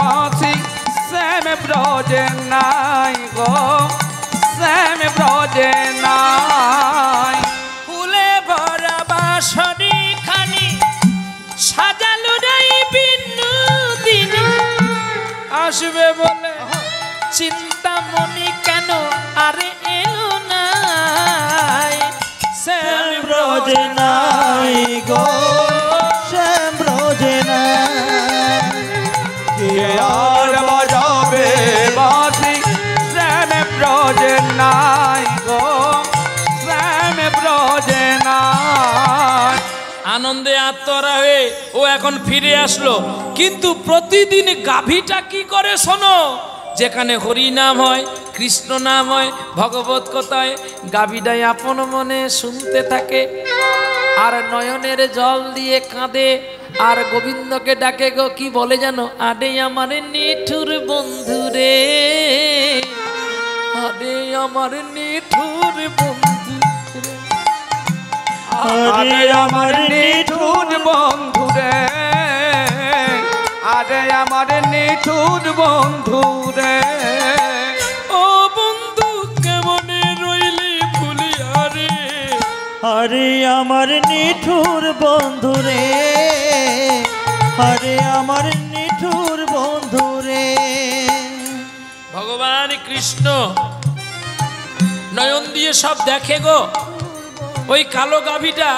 বাঁশি শ্যাম ব্রজে নাই গো, শ্যাম ব্রজে নাই। ফুলে ভরা বাঁশরি খানি সাজালো রাই বিনোদিনী, আসবে বলে চিন্তামণি কেন আরে এলো নাই। শ্যাম ব্রজে নাই গো, শ্যাম ব্রজে নাই। কে আর বাজাবে বাঁশি শ্যাম ব্রজে নাই গো, শ্যাম ব্রজে নাই। আনন্দে আত্মরা হয়ে ও এখন ফিরে আসলো। কিন্তু প্রতিদিন গাভীটা কি করে শোনো? যেখানে হরি নাম হয়, কৃষ্ণ নাম হয়, ভগবত কথায় গাভীটাই আপন মনে শুনতে থাকে, আর নয়নের জল দিয়ে কাঁদে, আর গোবিন্দকে ডাকে গো, কি বলে জানো? আরে আমার নিঠুর বন্ধু রে, আরে আমার নিঠুর বন্ধু রে। আরে আমার নিঠুর বন্ধু রে, আরে আমার নিঠুর বন্ধু রে। ও বন্ধু কেমনে রইলি ভুলিয়া রে, আরে আমার নিঠুর বন্ধু রে, আরে আমার নিঠুর বন্ধু রে। ভগবান কৃষ্ণ নয়ন দিয়ে সব দেখে গো। ওই কালো গাভীটা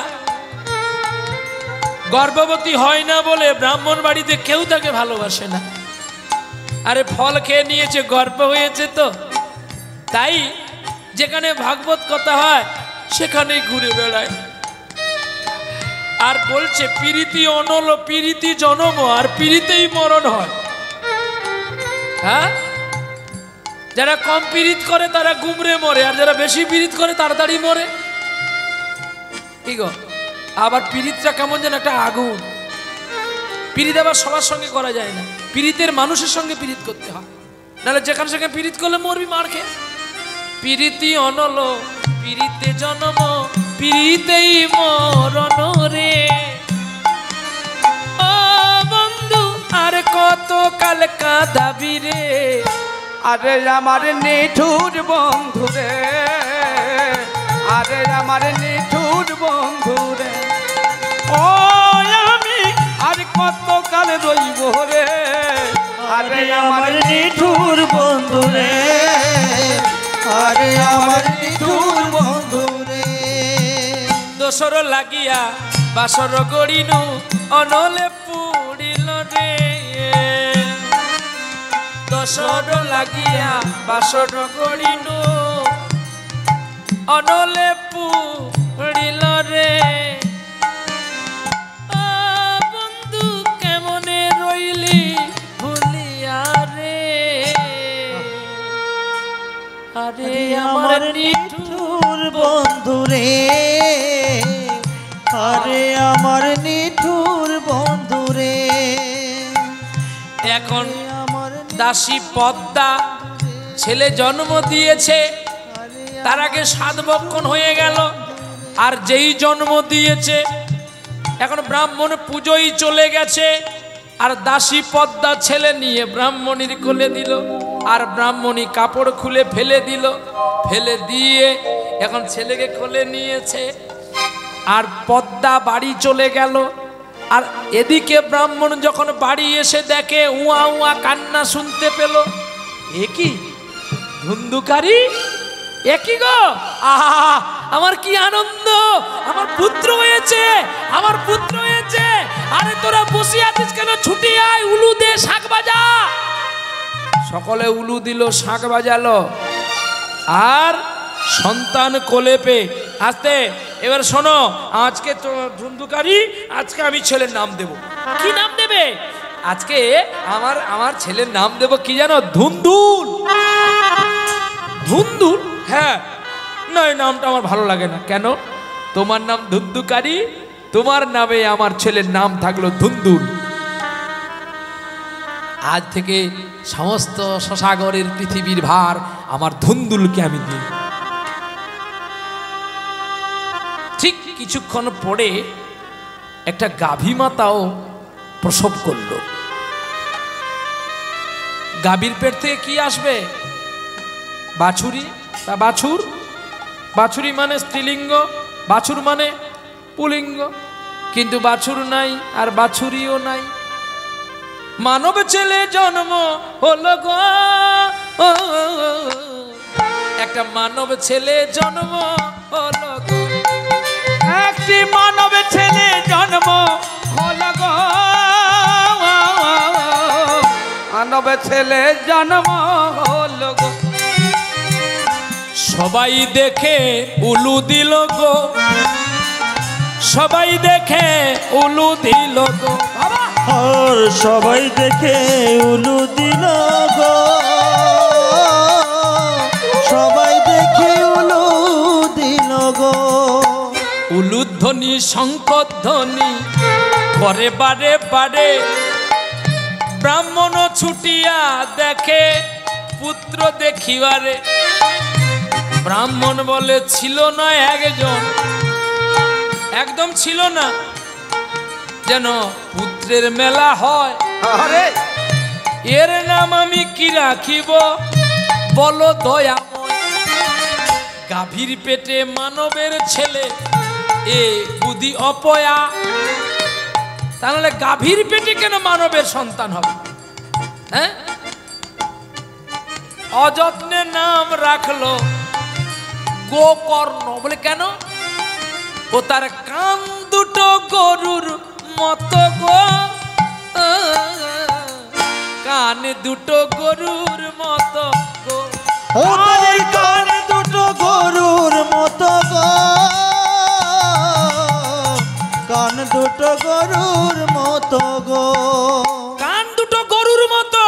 গর্ভবতী হয় না বলে ব্রাহ্মণ বাড়িতে কেউ তাকে ভালোবাসে না। আরে ফল খেয়ে নিয়েছে, গর্ভ হয়েছে তো, তাই যেখানে ভাগবত কথা হয় সেখানেই ঘুরে বেড়ায়। আর বলছে পিরিতি অনল পিরিতি জনম, আর পিরিতেই মরণ হয়। হ্যাঁ, যারা কম পীড়িত করে তারা গুমরে মরে, আর যারা বেশি পীড়িত করে তাড়াতাড়ি মরে। কি গো, আবার পীড়িতটা কেমন যেন একটা আগুন। পীড়িত আবার সবার সঙ্গে করা যায় না, পীড়িতের মানুষের সঙ্গে পীড়িত করতে হয়, নাহলে যেখানে সেখানে পীড়িত করলে মরবি মার খেয়ে। পীড়িতি অনল পীড়িতে জন্ম, পীড়িতেই মরণ রে। ও বন্ধু আর কত কাল কাঁদাবি রে, আরে আমার নিঠুর বন্ধু রে, আরে আমার নিঠুর বন্ধু রে। ও আমি আর কত কাল রইব রে, আরে আমার নিঠুর বন্ধু রে, আরে আমার নিঠুর বন্ধু রে। দোসর লাগিয়া বাসর গড়িনু অনলে পুড়িল রে। দোসর লাগিয়া বাসর গড়িনু অনলে পুড়িল রে। ও বন্ধু কেমনে রইলি ভুলিয়া রে, আরে আমার নিঠুর বন্ধু রে, আরে আমার নিঠুর বন্ধু রে। এখন দাসী পদ্মা ছেলে জন্ম দিয়েছে, তার আগে 7 বক্ষণ হয়ে গেল। আর যেই জন্ম দিয়েছে এখন ব্রাহ্মণ পুজোই চলে গেছে, আর দাসী পদ্মা ছেলে নিয়ে ব্রাহ্মণীর কোলে দিল, আর ব্রাহ্মণী কাপড় খুলে ফেলে দিল, ফেলে দিয়ে এখন ছেলেকে কোলে নিয়েছে, আর পদ্মা বাড়ি চলে গেল। আর এদিকে ব্রাহ্মণ যখন বাড়ি এসে দেখে উয়া উয়া কান্না শুনতে পেল, এ কি ধুন্ধুকারী, এ কি গো, আহা আমার কি আনন্দ, আমার পুত্র হয়েছে, আমার পুত্র হয়েছে। আরে তোরা বসে আছিস কেন, ছুটি আয়, উলু দে, শাঁখ বাজা। সকলে উলু দিল, শাঁখ বাজালো, আর সন্তান কোলে পেয়ে আসতে। এবার শোনো, আজকে তো ধুন্ধুকারী, আজকে আমি ছেলের নাম দেব। কি নাম দেবে? আজকে আমার ছেলের নাম দেব কি জানো? ধুন্দুল। ধুন্দুল? হ্যাঁ। না, এই নামটা আমার ভালো লাগে না। কেন? তোমার নাম ধুন্ধুকারী, তোমার নামে আমার ছেলের নাম থাকলো ধুন্দুল। আজ থেকে সমস্ত শশাগরের পৃথিবীর ভার আমার ধুন্দুলকে আমি দিই। ঠিক কিছুক্ষণ পরে একটা গাভী মাতাও প্রসব করলো। গাভীর পেট থেকে কি আসবে? বাছুরি বা বাছুর। বাছুরি মানে স্ত্রীলিঙ্গ, বাছুর মানে পুলিঙ্গ, কিন্তু বাছুর নাই আর বাছুরিও নাই। মানব ছেলে জন্ম হলো গো, একটা মানব ছেলে জন্ম হলো গো, একটি মানব ছেলে জন্ম হলো গো, মানব ছেলে জন্ম হলো গো। সবাই দেখে উলু দিল গো, সবাই দেখে উলু দিল গো, আর সবাই দেখে উলু দিল গো, সবাই দেখে উলু দিল গো। উলুধ্বনি শঙ্খধ্বনি করে বারে বারে, ব্রাহ্মণ ছুটিয়া দেখে পুত্র দেখিবারে। ব্রাহ্মণ বলে ছিল না একজন, একদম ছিল না, যেন পুত্রের মেলা হয়। আরে এর নাম আমি কি রাখিব বলো দয়াময়। গাভীর পেটে মানবের ছেলে, এ বুদ্ধি অপয়া। তাহলে গাভীর পেটে কেন মানবের সন্তান হবে? হ্যাঁ, অযত্নে নাম রাখলো গোকর্ণ। বলে কেন? ও তার কান দুটো গরুর মতো গো, কান দুটো গরুর মতো গো, ও তার কান দুটো গরুর মতো গো, কান দুটো গরুর মতো গো, কান দুটো গরুর মতো,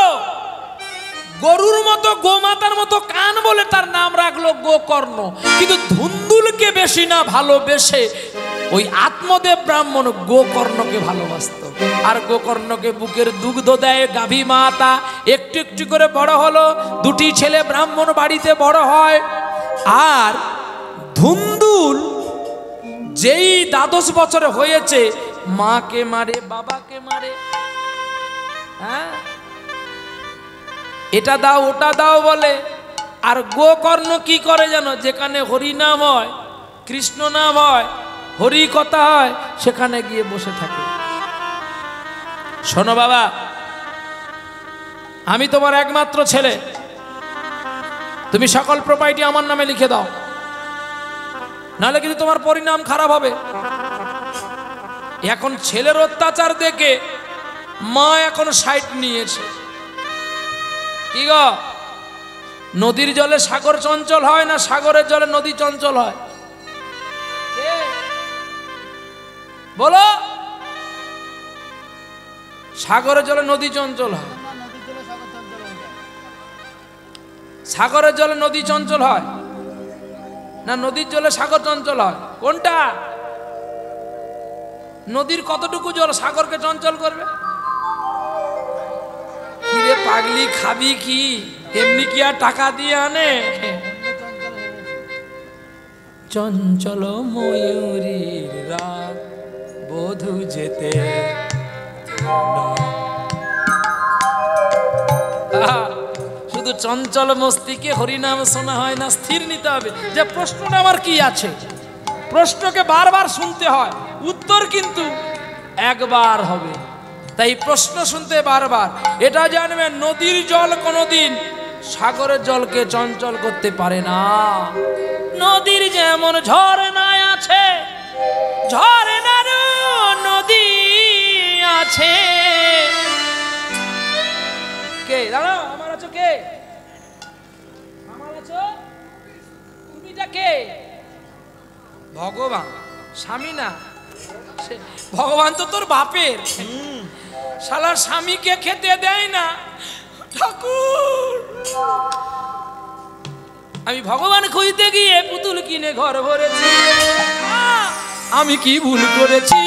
গরুর মতো, গোমাতার মতো কান বলে তার নাম রাখলো গোকর্ণ। কিন্তু ধুন্দুলকে বেশি না ভালোবেসে ওই আত্মদেব ব্রাহ্মণ গোকর্ণকে ভালোবাসত, আর গোকর্ণকে বুকের দুগ্ধ দেয় গাভী মাতা। একটু একটু করে বড় হলো, দুটি ছেলে ব্রাহ্মণ বাড়িতে বড় হয়। আর ধুন্দুল যেই 12 বছরে হয়েছে, মাকে মারে, বাবাকে মারে। হ্যাঁ, এটা দাও ওটা দাও বলে। আর গোকর্ণ কি করে জানো? যেখানে হরি নাম হয়, কৃষ্ণ নাম হয়, হরি কথা হয়, সেখানে গিয়ে বসে থাকে। শোনো বাবা, আমি তোমার একমাত্র ছেলে, তুমি সকল প্রপার্টি আমার নামে লিখে দাও, নাহলে কিন্তু তোমার পরিণাম খারাপ হবে। এখন ছেলের অত্যাচার দেখে মা এখন সাইড নিয়েছে। কি গো, নদীর জলে সাগর চঞ্চল হয় না সাগরের জলে নদী চঞ্চল হয়? বলো, সাগরের জলে নদী চঞ্চল হয়, সাগরের জলে নদী চঞ্চল হয় না নদীর জলে সাগর চঞ্চল হয়? কোনটা? নদীর কতটুকু জল সাগরকে চঞ্চল করবে? কিরে পাগলি, খাবি কি? এমনি কি আর টাকা দিয়ে আনে? চঞ্চল ময়ূরীর রাত বধূ যেতে শুধু চঞ্চল মস্তিকে হরিনাম শোনা হয় না, স্থির নিতে হবে যে প্রশ্নটা আমার কি আছে। প্রশ্নকে বারবার শুনতে হয়, উত্তর কিন্তু একবার হবে। তাই প্রশ্ন শুনতে বারবার। এটা জানবেন, নদীর জল কোনোদিন সাগরের জলকে চঞ্চল করতে পারে না। নদীর যেমন ঝর্ণায় আছে, ঝর্ণার নদী আছে। কে দাঁড়াও, আমার আছো কে? আমার আছো তুমিটা কে? ভগবান, স্বামী না, ভগবান তো তোর বাপের। শালার স্বামীকে খেতে দেয় না। ঠাকুর, আমি ভগবান খুঁজতে গিয়ে পুতুল কিনে ঘর ভরেছি। আমি কি ভুল করেছি?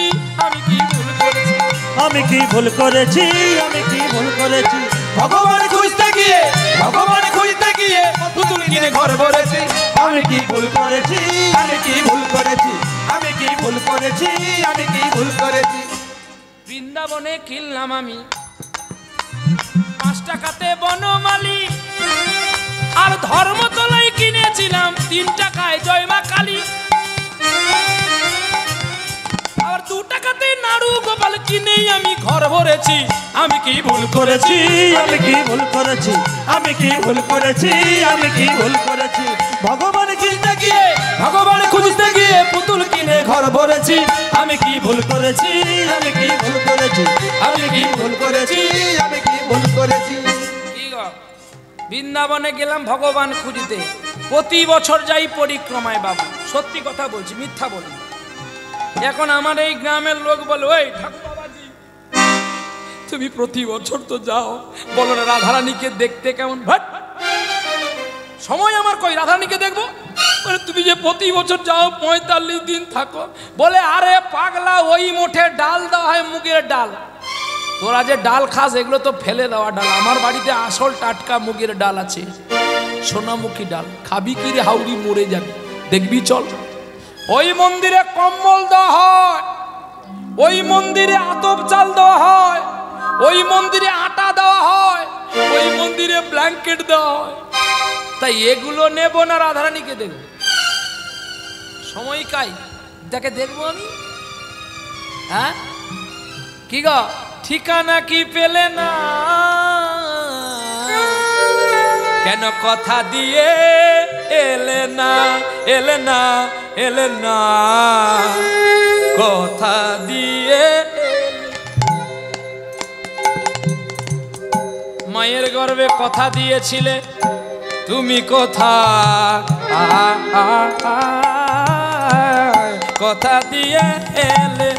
আমি কি ভুল করেছি? আমি কি ভুল করেছি? আমি কি ভুল করেছি? ভগবান খুঁজতে গিয়ে, ভগবান খুঁজতে গিয়ে পুতুল কিনে ঘর ভরেছি। আমি কি ভুল করেছি? আমি কি ভুল করেছি? আমি কি ভুল করেছি? আমি কি ভুল করেছি? বৃন্দাবনে কিনলাম আমি 5 টাকাতে বনমালী, আর ধর্মতলায় কিনেছিলাম 3 টাকায় জয় মা কালী। আর 2 টাকাতে নাড়ু গোপাল কিনেই আমি ঘর ভরেছি। আমি কি ভুল করেছি? আমি কি ভুল করেছি? আমি কি ভুল করেছি? আমি কি ভুল করেছি? ভগবান খুঁজতে গিয়ে, ভগবান খুঁজতে গিয়ে পুতুল কিনে ঘর ভরেছি। আমি কি ভুল করেছি? আমি কি ভুল করেছি? আমি কি ভুল করেছি? আমি কি ভুল করেছি? কি গো, বৃন্দাবনে গেলাম ভগবান খুঁজতে, প্রতি বছর যাই পরিক্রমায় বাবু। সত্যি কথা বলছি, মিথ্যা বলি। এখন আমার এই গ্রামের লোক বলে, ওই ঠাকুর বাবাজি, তুমি প্রতি বছর তো যাও, বলো না রাধারানীকে দেখতে কেমন? ভাট, সময় আমার কই রাধারানীকে দেখবো? বলে তুমি যে প্রতি বছর যাও, 45 দিন থাকো। বলে আরে পাগলা, ওই মুঠে ডাল দেওয়া হয়, মুগের ডাল। তোরা যে ডাল খাস এগুলো তো ফেলে দেওয়া ডাল। আমার বাড়িতে আসল টাটকা মুগের ডাল আছে, সোনামুখী ডাল। খাবি কি রে হাউড়ি, মরে যাবি, দেখবি চল। ওই মন্দিরে কম্বল দেওয়া হয়, ওই মন্দিরে আতপ চাল দেওয়া হয়, ওই মন্দিরে আটা দেওয়া হয়, ওই মন্দিরে ব্ল্যাঙ্কেট দেওয়া হয়। তাই এগুলো নেব না, রাধারানীকে দেখবো। সময় কাই যাকে দেখবো আমি। হ্যাঁ কি গো, ঠিকানা কি পেলে না? কেন কথা দিয়ে এলে না? এলে না, এলে না, কথা দিয়ে। মায়ের গর্ভে কথা দিয়েছিলে, তুমি কথা কথা দিয়ে এলে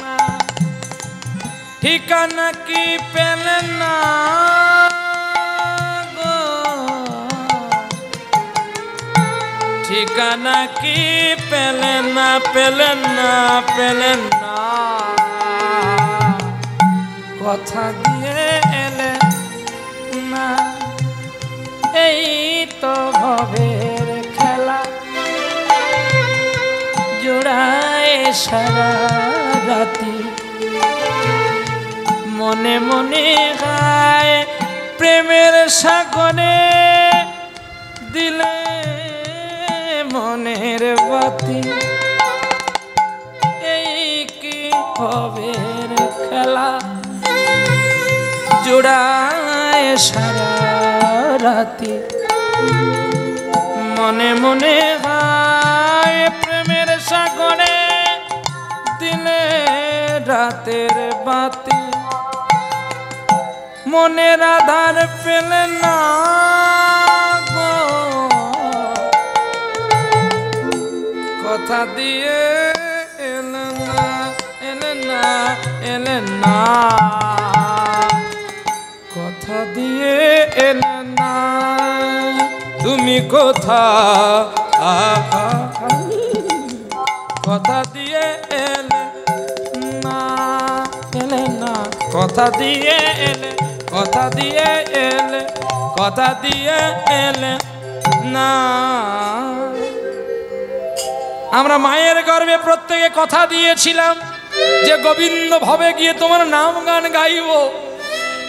না। ঠিকানা কি পেলে না গো? ঠিকানা কি পেলে না? পেলে না, পেলে না, কথা দিয়ে এলে না। এই তো ভবের খেলা, জোড়ায় সারা রাতি, মনে মনে গায় প্রেমের সাগরে, দিলে মনের বাতি। এই কি ভবের খেলা, জোড়ায় সারা রাতি, মনে মনে গায় প্রেমের সাগরে, দিলে রাতের বাতি। মনের আধার পেলে না গো, কথা দিয়ে এলে না, এলে না, এলে না, কথা দিয়ে এলে না। তুমি কোথা, কথা দিয়ে এলে না, এলে না, কথা দিয়ে এলে, কথা দিয়ে এলে, কথা দিয়ে এলে না। আমরা মায়ের গর্ভে প্রত্যেকে কথা দিয়েছিলাম যে গোবিন্দ ভবে গিয়ে তোমার নাম গান গাইব,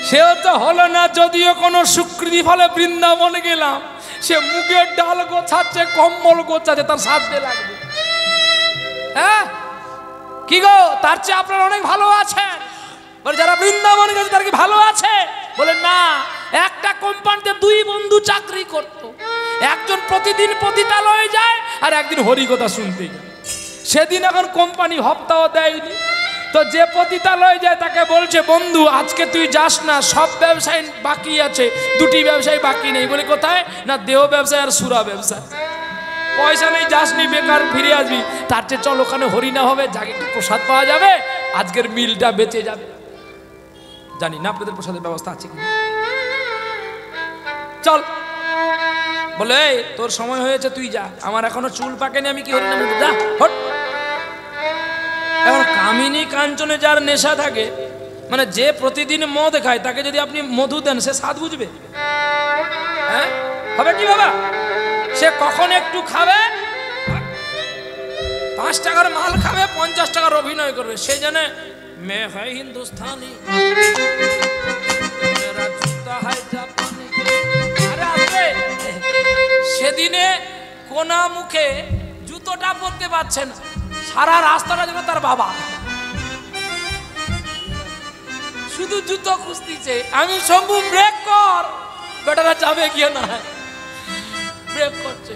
সেও তো হলো না। যদিও কোনো স্বীকৃতি ফলে বৃন্দাবন গেলাম, সে মুগের ডাল গোছাচ্ছে, কম্বল গোছাচ্ছে, তার সাধ্যে লাগবে। হ্যাঁ কি গো, তার চেয়ে আপনারা অনেক ভালো আছেন। বলে যারা বৃন্দাবন গেছে তার কি ভালো আছে? বলে না, একটা কোম্পানিতে দুই বন্ধু চাকরি করত, একজন প্রতিদিন পতিতালয়ে যায় আর একদিন হরিকথা শুনতে যায়। সেদিন এখন কোম্পানি হপ্তাও দেয়নি, তো যে পতিতালয়ে যায় তাকে বলছে বন্ধু আজকে তুই যাস না, সব ব্যবসায় বাকি আছে, দুটি ব্যবসায় বাকি নেই। বলে কোথায়? না দেহ ব্যবসায় আর সুরা ব্যবসায়। পয়সা নেই, যাসনি, বেকার ফিরে আসবি। তার চেয়ে চল ওখানে হরিনা হবে, যাকে একটু প্রসাদ পাওয়া যাবে, আজকের মিলটা বেঁচে যাবে। জানি না আপনাদের প্রসাদের ব্যবস্থা আছে কি, চল। বলে তোর সময় হয়েছে, তুই যা, আমার এখনো চুল পাকেনি, আমি কি হরিনাম বলবো, যা হট। এখন কামিনী কাঞ্চনে যার নেশা থাকে, মানে যে প্রতিদিন মদ খায়, তাকে যদি আপনি মধু দেন সে স্বাদ বুঝবে? হ্যাঁ হবে কি বাবা? সে কখন একটু খাবে, 5 টাকার মাল খাবে, 50 টাকার অভিনয় করবে। সে জানে মে হ্যায় হিন্দুস্তানি, মেরা জুতা হ্যায় জাপানি। আরে আসবে, সেদিনে কোনা মুখে জুতোটা পরতে পারছে না, সারা রাস্তাটা যেন তার বাবা, শুধু জুতো খুঁজতেছে। আমি শম্ভু ব্রেক কর, বেটারা যাবে গিয়ে না, ব্রেক করছে।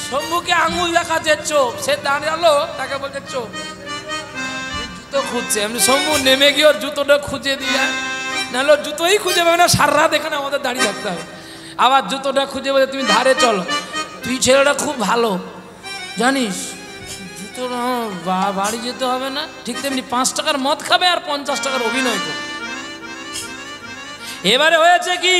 শম্ভুকে আঙুল দেখাচ্ছে চোখ, সে দাঁড়ালো, তাকে বলছে চোখ, জুতো খুঁজছে। আমি শম্ভু নেমে গিয়ে ওর জুতোটা খুঁজে দিয়ে, নাহলে জুতোই খুঁজে পাবে না, সারা রাত এখানে আমাদের দাঁড়িয়ে থাকতে হবে। আবার জুতোটা খুঁজে বলে তুমি ধারে চলো, তুই ছেলেটা খুব ভালো জানিস, জুতো বাড়ি যেতে হবে না। ঠিক তেমনি 5 টাকার মদ খাবে আর 50 টাকার অভিনয় করবে। এবারে হয়েছে কি,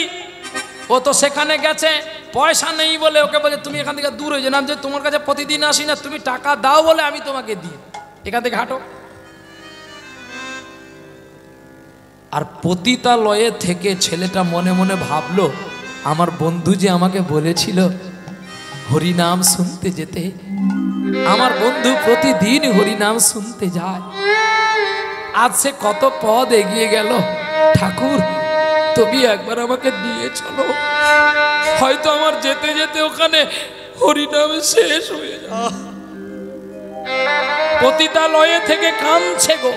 ও তো সেখানে গেছে, পয়সা নেই বলে ওকে বলে তুমি এখান থেকে দূর হয়ে যাও, যে তোমার কাছে প্রতিদিন আসি না, তুমি টাকা দাও বলে আমি তোমাকে দিই, এখান থেকে হাঁটো। আর পতিতালয়ে থেকে ছেলেটা মনে মনে ভাবলো, আমার বন্ধু যে আমাকে বলেছিল হরিনাম শুনতে যেতে, আমার বন্ধু প্রতিদিন হরিনাম শুনতে যায়, আজ সে কত পদ এগিয়ে গেল। ঠাকুর তুমি একবার আমাকে নিয়ে চলো, হয়তো আমার যেতে যেতে ওখানে হরিনাম শেষ হয়ে যাবে। পতিতালয়ে থেকে কাঁদছে গো।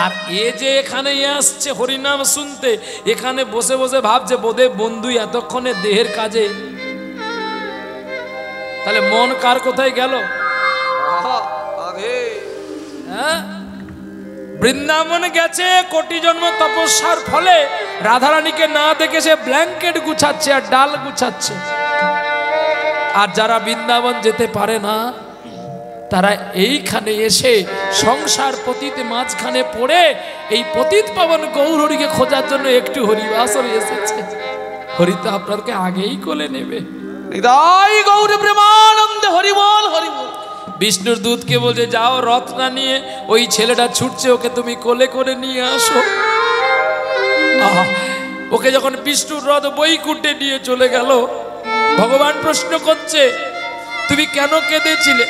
আর এ যে এখানে আসছে হরিনাম শুনতে, এখানে বসে বসে ভাবছে বোধে বন্ধু এতক্ষণে দেহের কাজে, তাহলে মন কার কোথায় গেল? হ্যাঁ, বৃন্দাবনে গেছে, কোটি জন্ম তপস্যার ফলে রাধারানীকে না দেখে সে ব্ল্যাঙ্কেট গুছাচ্ছে আর ডাল গুছাচ্ছে। আর যারা বৃন্দাবন যেতে পারে না, তারা এইখানে এসে সংসার পতিত মাঝখানে পড়ে এই পতিত পাবন গৌর হরিকে খোঁজার জন্য একটু হরিবাসরে এসেছে। হরি তো আপনাকে আগেই কোলে নেবে। হৃদয় গৌর প্রেমানন্দে হরি বল, হরি বল। বিষ্ণুর দূতকে বলছে যাও রথ না নিয়ে, ওই ছেলেটা ছুটছে, ওকে তুমি কোলে করে নিয়ে আসো। ওকে যখন বিষ্ণুর রথ বৈকুণ্ঠে নিয়ে চলে গেল, ভগবান প্রশ্ন করছে তুমি কেন কেঁদেছিলে?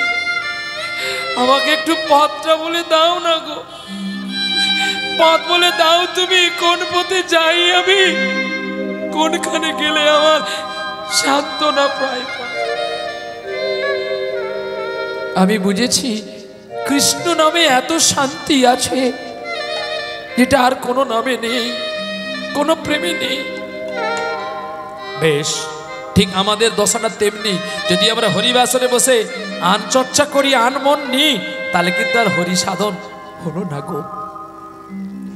আমাকে একটু পথটা বলে দাও না গো, পথ বলে দাও, তুমি কোন পথে যাই, আমি কোনখানে গেলে আমার সান্ত্বনা প্রায় পাই। আমি বুঝেছি কৃষ্ণ নামে এত শান্তি আছে যেটা আর কোনো নামে নেই, কোনো প্রেমে নেই। বেশ, ঠিক আমাদের দশাটা তেমনি। যদি আমরা হরিবাসরে বসে আন চর্চা করি, আন মন নিই, তাহলে কিন্তু আর হরি সাধন হলো না গো।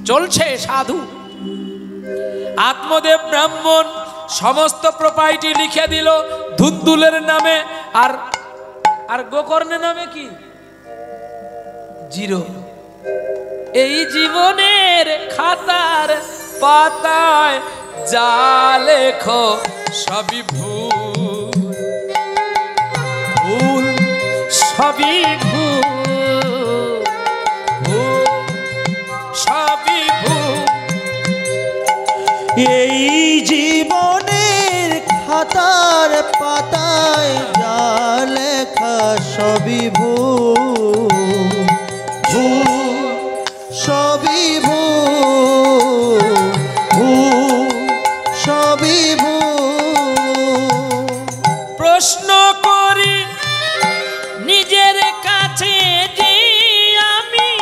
চলছে সাধু। আত্মদেব ব্রাহ্মণ সমস্ত প্রপার্টি লিখে দিল ধুন্দুলের নামে, আর আর গোকর্ণের নামে কি 0। এই জীবনের খাতার পাতায় যা লেখো সবই ভুল, ভুল সবই ভুল, ভুল সবই ভুল। এই জীবনের খাতার পাতায় যা লেখা সবই ভুল, ভুল, সবই ভুল, ভুল, সবই ভুল। প্রশ্ন করি নিজের কাছে যে আমি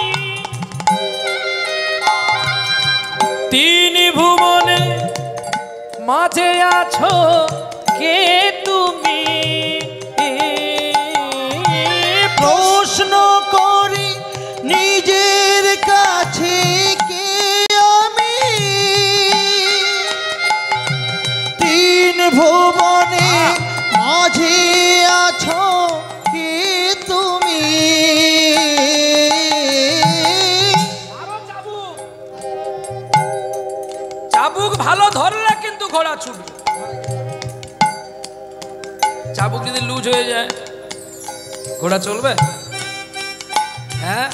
তিন ভুবনে মাঝে আছো কে তুমি? প্রশ্ন করি নিজের কাছে কে আমি তিন ভুবনে মাঝে আছো কে তুমি? চাবুক ভালো ধরলে কিন্তু ঘোড়া ছুটবে। চাবুক যদি লুজ হয়ে যায় ঘোড়া চলবে? হ্যাঁ,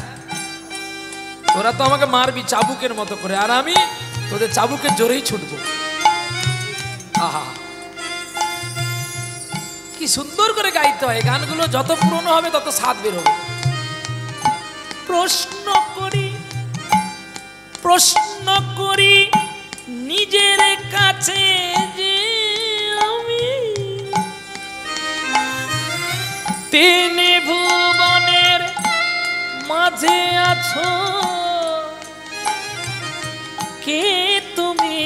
তোরা তো আমাকে মারবি চাবুকের মতো করে, আর আমি তোদের চাবুকের জোরেই ছুটবো। আহা, কি সুন্দর করে গাইতে হয় গানগুলো, যত পুরনো হবে তত স্বাদ বেরোবে। প্রশ্ন করি, প্রশ্ন করি নিজের কাছে যে আমি তিন ভুবনের মাঝে আছো কে তুমি?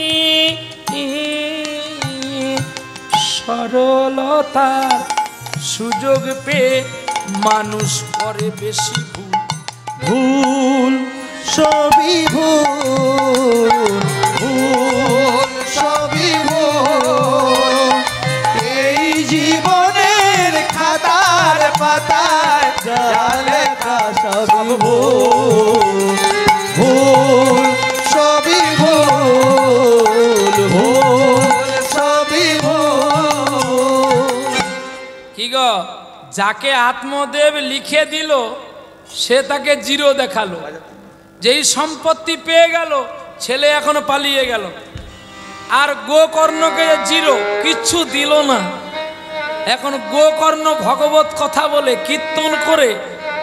সরলতার সুযোগ পেয়ে মানুষ করে বেশি ভুল, ভুল, সবই ভুল, ভুল, সবই ভুল। এই জীবনের খাতার পাতায় যা লেখা সবই ভুল, ভুল, সবই ভুল, ভুল, সবই ভুল। কি গো, যাকে আত্মদেব লিখে দিল সে তাকে জিরো দেখালো, যেই সম্পত্তি পেয়ে গেল ছেলে এখনো পালিয়ে গেল, আর গোকর্ণকে জিরো কিচ্ছু দিল না। এখন গোকর্ণ ভগবত কথা বলে কীর্তন করে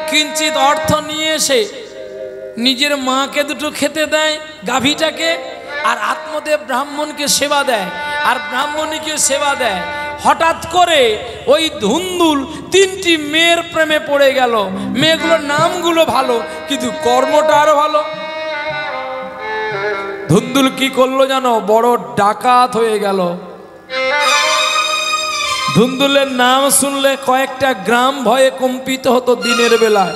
কিঞ্চিত অর্থ নিয়ে এসে নিজের মাকে দুটো খেতে দেয় গাভীটাকে, আর আত্মদেব ব্রাহ্মণকে সেবা দেয়, আর ব্রাহ্মণীকে সেবা দেয়। হঠাৎ করে ওই ধুন্দুল তিনটি মেয়ের প্রেমে পড়ে গেল। মেয়েগুলোর নামগুলো ভালো কিন্তু কর্মটা আরো ভালো। ধুন্দুল কি করলো জানো? বড় ডাকাত হয়ে গেল। ধুন্দুলের নাম শুনলে কয়েকটা গ্রাম ভয়ে কম্পিত হতো দিনের বেলায়।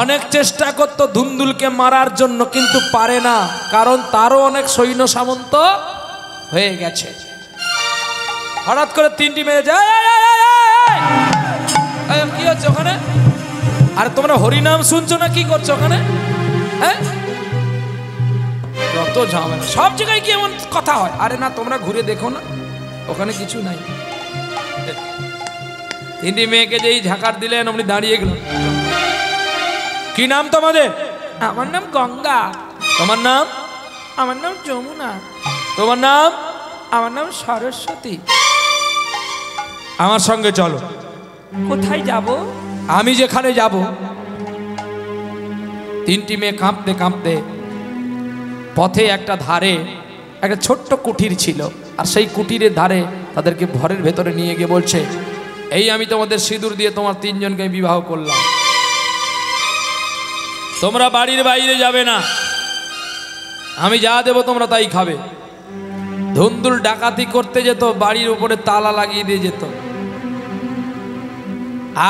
অনেক চেষ্টা করতো ধুন্দুলকে মারার জন্য, কিন্তু পারে না, কারণ তারও অনেক সৈন্য সামন্ত হয়ে গেছে। হঠাৎ করে তিনটি মেয়ে যায়, কি হচ্ছে ওখানে? আর তোমরা হরিনাম শুনছো না? কি করছো ওখানে? হ্যাঁ, যত ঝামেলা, সব জায়গায় কি এমন কথা হয়? আরে না, তোমরা ঘুরে দেখো না, ওখানে কিছু নাই। তিনটি মেয়েকে যেই ঝাঁকার দিলেন অমনি দাঁড়িয়ে গেল। কি নাম তোমাদের? আমার নাম গঙ্গা। তোমার নাম? আমার নাম যমুনা। তোমার নাম? আমার নাম সরস্বতী। আমার সঙ্গে চলো। কোথায় যাব? আমি যেখানে যাব। তিনটি মেয়ে কাঁপতে কাঁপতে পথে একটা ধারে একটা ছোট্ট কুটির ছিল, আর সেই কুটিরের ধারে তাদেরকে ঘরের ভেতরে নিয়ে গিয়ে বলছে, এই আমি তোমাদের সিঁদুর দিয়ে তোমার তিনজনকে বিবাহ করলাম, তোমরা বাড়ির বাইরে যাবে না, আমি যা দেব তোমরা তাই খাবে। ধুন্দুল ডাকাতি করতে যেত, বাড়ির উপরে তালা লাগিয়ে দিয়ে যেত,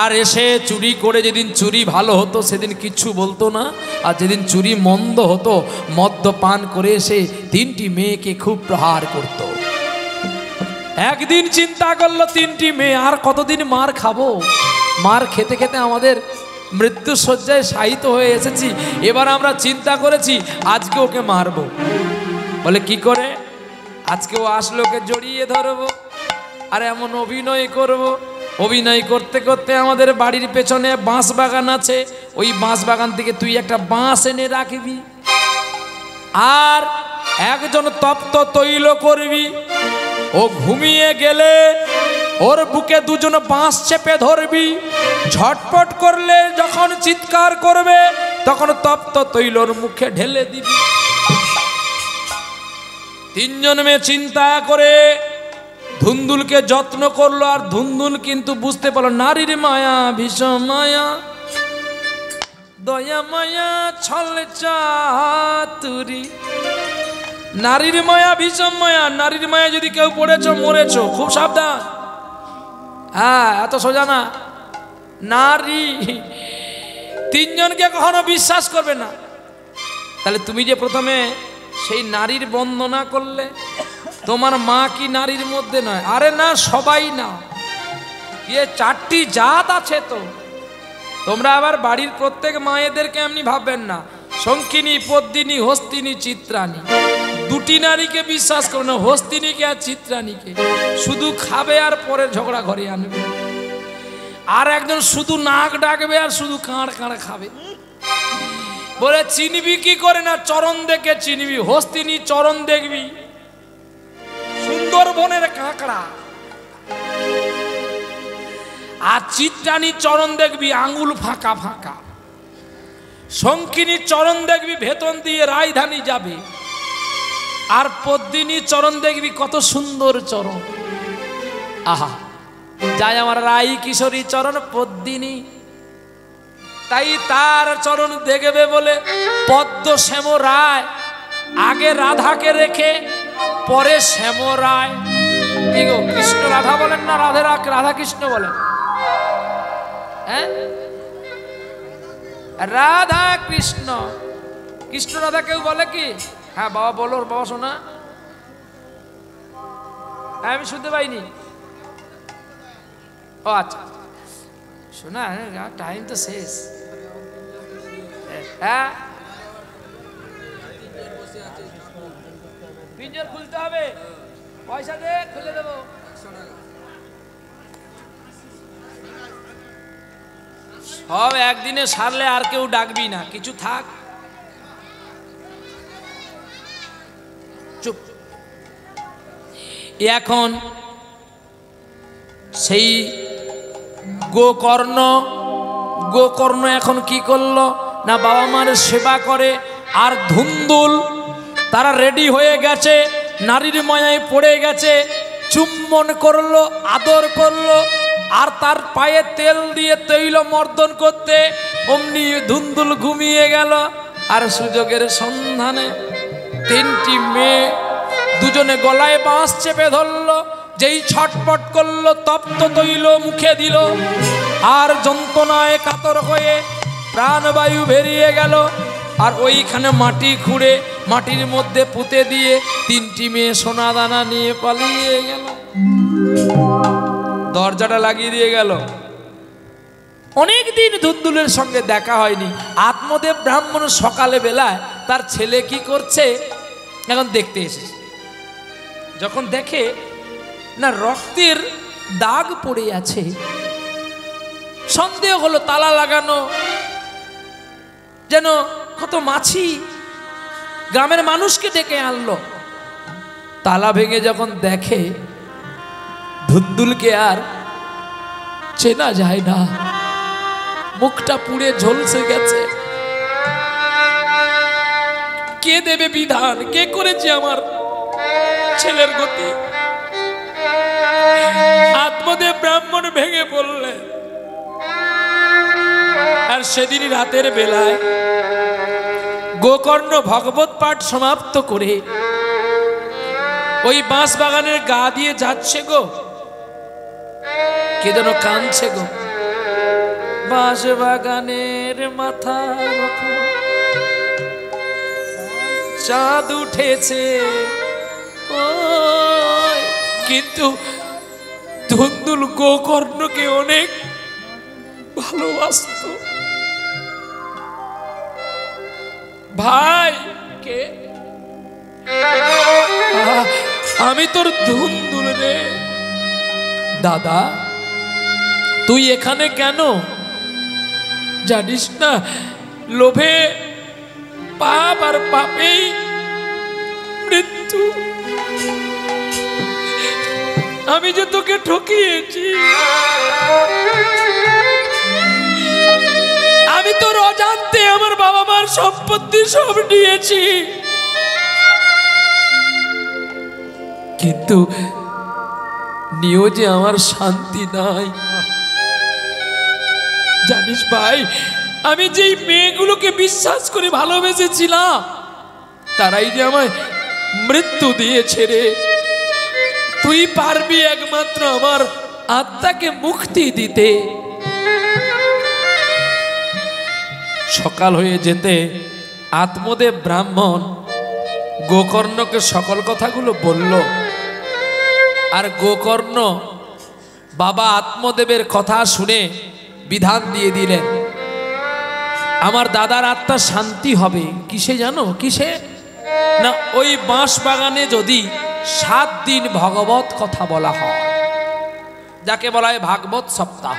আর এসে চুরি করে যেদিন চুরি ভালো হতো সেদিন কিচ্ছু বলতো না, আর যেদিন চুরি মন্দ হতো মদ্যপান করে এসে তিনটি মেয়েকে খুব প্রহার করত। একদিন চিন্তা করলো তিনটি মেয়ে, আর কতদিন মার খাবো? মার খেতে খেতে আমাদের মৃত্যু শয্যায় শায়িত হয়ে এসেছি, এবার আমরা চিন্তা করেছি আজকে ওকে মারবো। বলে কি করে? আজকে ও আসলে ওকে জড়িয়ে ধরবো, আর এমন অভিনয় করব। অভিনয় করতে করতে আমাদের বাড়ির পেছনে বাঁশ বাগান আছে, ওই বাঁশ বাগান থেকে তুই একটা বাঁশ এনে রাখবি, আর একজন তপ্ত তৈল করবি, ও ঘুমিয়ে গেলে ওর বুকে দুজন বাঁশ চেপে ধরবি, ঝটপট করলে যখন চিৎকার করবে তখন তপ্ত তৈলর মুখে ঢেলে দিবি। তিনজন মেয়ে চিন্তা করে ধুন্দুলকে যত্ন করলো, আর ধুন্দুল কিন্তু বুঝতে পারলো নারীর মায়া ভীষণ মায়া, দয়া মায়া ছলে চাতুরি। নারীর মায়া ভীষণ মায়া, নারীর মায়া যদি কেউ পড়েছ মরেছ, খুব সাবধান। হ্যাঁ, এত সোজা না। নারী তিনজনকে কখনো বিশ্বাস করবে না। তাহলে তুমি যে প্রথমে সেই নারীর বন্দনা করলে, তোমার মা কি নারীর মধ্যে নয়? আরে না, সবাই না, এ 4টি জাত আছে। তো তোমরা আবার বাড়ির প্রত্যেক মায়েদেরকে এমনি ভাববেন না, শঙ্খিনী, পদ্মিনী, হস্তিনী, চিত্রাণী, 2টি নারীকে বিশ্বাস করো না, হস্তিনীকে আর চিত্রাণীকে। শুধু খাবে আর পরে ঝগড়া ঘরে আনবে। আর একজন শুধু নাক ডাকবে আর শুধু কাঁড় কাঁড় খাবে। বলে চিনবি কি করে না? চরণ দেখে চিনবি। হস্তিনী চরণ দেখবি, সুন্দরবনের কাঁকড়া। আর চিত্রাণী চরণ দেখবি আঙ্গুল ফাঁকা ফাঁকা। শঙ্খিনী চরণ দেখবি ভেতন দিয়ে রাজধানী যাবে। আর পদ্মিনী চরণ দেখবি কত সুন্দর চরণ। আহা, যাই আমার রাই কিশোরী চরণ পদ্মিনী, তাই তার চরণ দেখবে বলে পদ্ম শ্যাম রায় আগে রাধাকে রেখে পরে শ্যাম রায়। কি গো, কৃষ্ণ রাধা বলেন না রাধা কৃষ্ণ বলেন? হ্যাঁ, রাধা কৃষ্ণ, কৃষ্ণ রাধা কেউ বলে কি? হ্যাঁ বাবা বলো, বাবা শোনা। হ্যাঁ, আমি শুনতে পাইনি। ও আচ্ছা, শোনা, টাইম তো শেষ। হ্যাঁ, পিঞ্জর খুলতে হবে, পয়সা দে, খুলে দেবো। সব একদিনে সারলে আর কেউ ডাকবি না, কিছু থাক। চুপ। এখন সেই গোকর্ণ এখন কি করলো না, বাবা মার সেবা করে। আর ধুন্দুল তারা রেডি হয়ে গেছে, নারীর মায়ায় পড়ে গেছে, চুম্বন করলো, আদর করলো। আর তার পায়ে তেল দিয়ে তৈল মর্দন করতে অমনি ধুন্দুল ঘুমিয়ে গেল। আর সুযোগের সন্ধানে 3টি মেয়ে দুজনে গলায় বাঁশ চেপে ধরলো। যেই ছটপট করলো তপ্ত তৈল মুখে দিল, আর যন্ত্রণায় কাতর হয়ে প্রাণবায়ু বেরিয়ে গেল। আর ওইখানে মাটি খুঁড়ে মাটির মধ্যে পুঁতে দিয়ে 3টি মেয়ে সোনা দানা নিয়ে পালিয়ে গেল। দরজাটা লাগিয়ে দিয়ে গেল। অনেকদিন ধুন্দুলের সঙ্গে দেখা হয়নি। আত্মদেব ব্রাহ্মণ সকালে বেলায় তার ছেলে কি করছে এখন দেখতে এসেছে। যখন দেখে না রক্তের দাগ পড়ে আছে, সন্দেহ হলো, তালা লাগানো, যেন কত মাছি। গ্রামের মানুষকে ডেকে আনলো। তালা ভেঙে যখন দেখে ধুন্দুলকে আর চেনা যায় না, মুখটা পুড়ে ঝলসে গেছে। কে দেবে বিধান? কে করেছে আমার ছেলের গতি? আত্মদেব ব্রাহ্মণ ভেঙে পড়লে। আর সেদিন রাতের বেলায় গোকর্ণ ভগবত পাঠ সমাপ্ত করে ওই বাঁশ বাগানের গা দিয়ে যাচ্ছে গো, কে যেন কাঁদছে গো। বাঁশ বাগানের মাথা চাঁদ উঠেছে, কিন্তু ধুন্দুল গোকর্ণকে অনেক ভালোবাসত। ভাই কে? আমি তোর ধুন্দুল রে। দাদা তুই এখানে কেন? জানিস না লোভে পাপ আর পাপেই মৃত্যু। আমি যে তোকে ঠকিয়েছি, আমি তোর অজান্তে আমার বাবা মার সম্পত্তি সব নিয়েছি, কিন্তু নিয়েও যে আমার শান্তি নাই। জানিস ভাই, আমি যেই মেয়েগুলোকে বিশ্বাস করে ভালোবেসেছিলাম তারাই যে আমায় মৃত্যু দিয়েছে রে। তুই পারবি একমাত্র আমার আত্মাকে মুক্তি দিতে। সকাল হয়ে যেতে আত্মদেব ব্রাহ্মণ গোকর্ণকে সকল কথাগুলো বলল। আর গোকর্ণ বাবা আত্মদেবের কথা শুনে বিধান দিয়ে দিলেন, আমার দাদার আত্মা শান্তি হবে কিসে জানো? কিসে না, ওই বাঁশ বাগানে যদি 7 দিন ভগবত কথা বলা হয়, যাকে বলা হয় ভাগবত সপ্তাহ।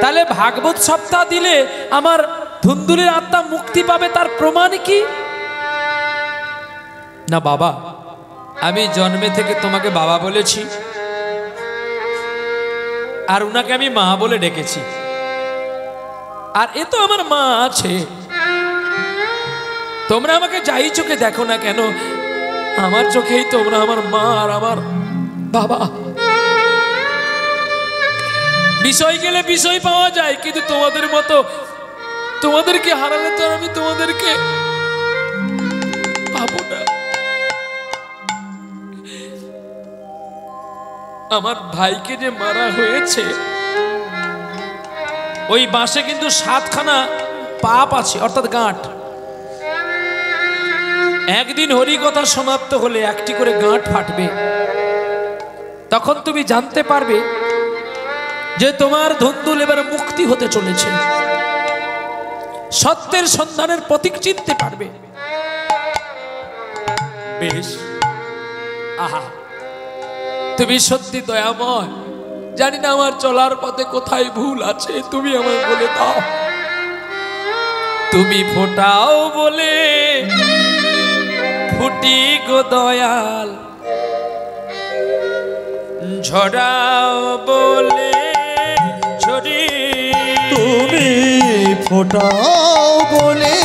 তাহলে ভাগবত সপ্তাহ দিলে আমার ধুন্দুলের আত্মা মুক্তি পাবে, তার প্রমাণ কি? না বাবা, আমি জন্মে থেকে তোমাকে বাবা বলেছি, আর উনাকে আমি মা বলে ডেকেছি, আর এ তো আমার মা আছে। তোমরা আমাকে যাই চোখে দেখো না কেন, আমার চোখেই তোমরা আমার মা আর আমার বাবা। বিষয় গেলে বিষয় পাওয়া যায়, কিন্তু তোমাদের মতো তোমাদেরকে হারালে তো আমি তোমাদেরকে পাবো না। আমার ভাইকে যে মারা হয়েছে, ওই বাঁশে কিন্তু 7খানা পাপ আছে, অর্থাৎ গাঁট। একদিন হরিকথা সমাপ্ত হলে একটি করে গাঁট ফাটবে, তখন তুমি জানতে পারবে যে তোমার ধুন্দুল এবার মুক্তি হতে চলেছে, সত্যের সন্ধানের প্রতীক চিনতে পারবে। বেশ, আহা, তুমি সত্যি দয়াময়। জানি না আমার চলার পথে কোথায় ভুল আছে, তুমি আমায় বলে দাও। তুমি ফোটাও বলে ফুটি গো দয়াল, ঝরাও বলে ঝরি। তুমি ফোটাও বলে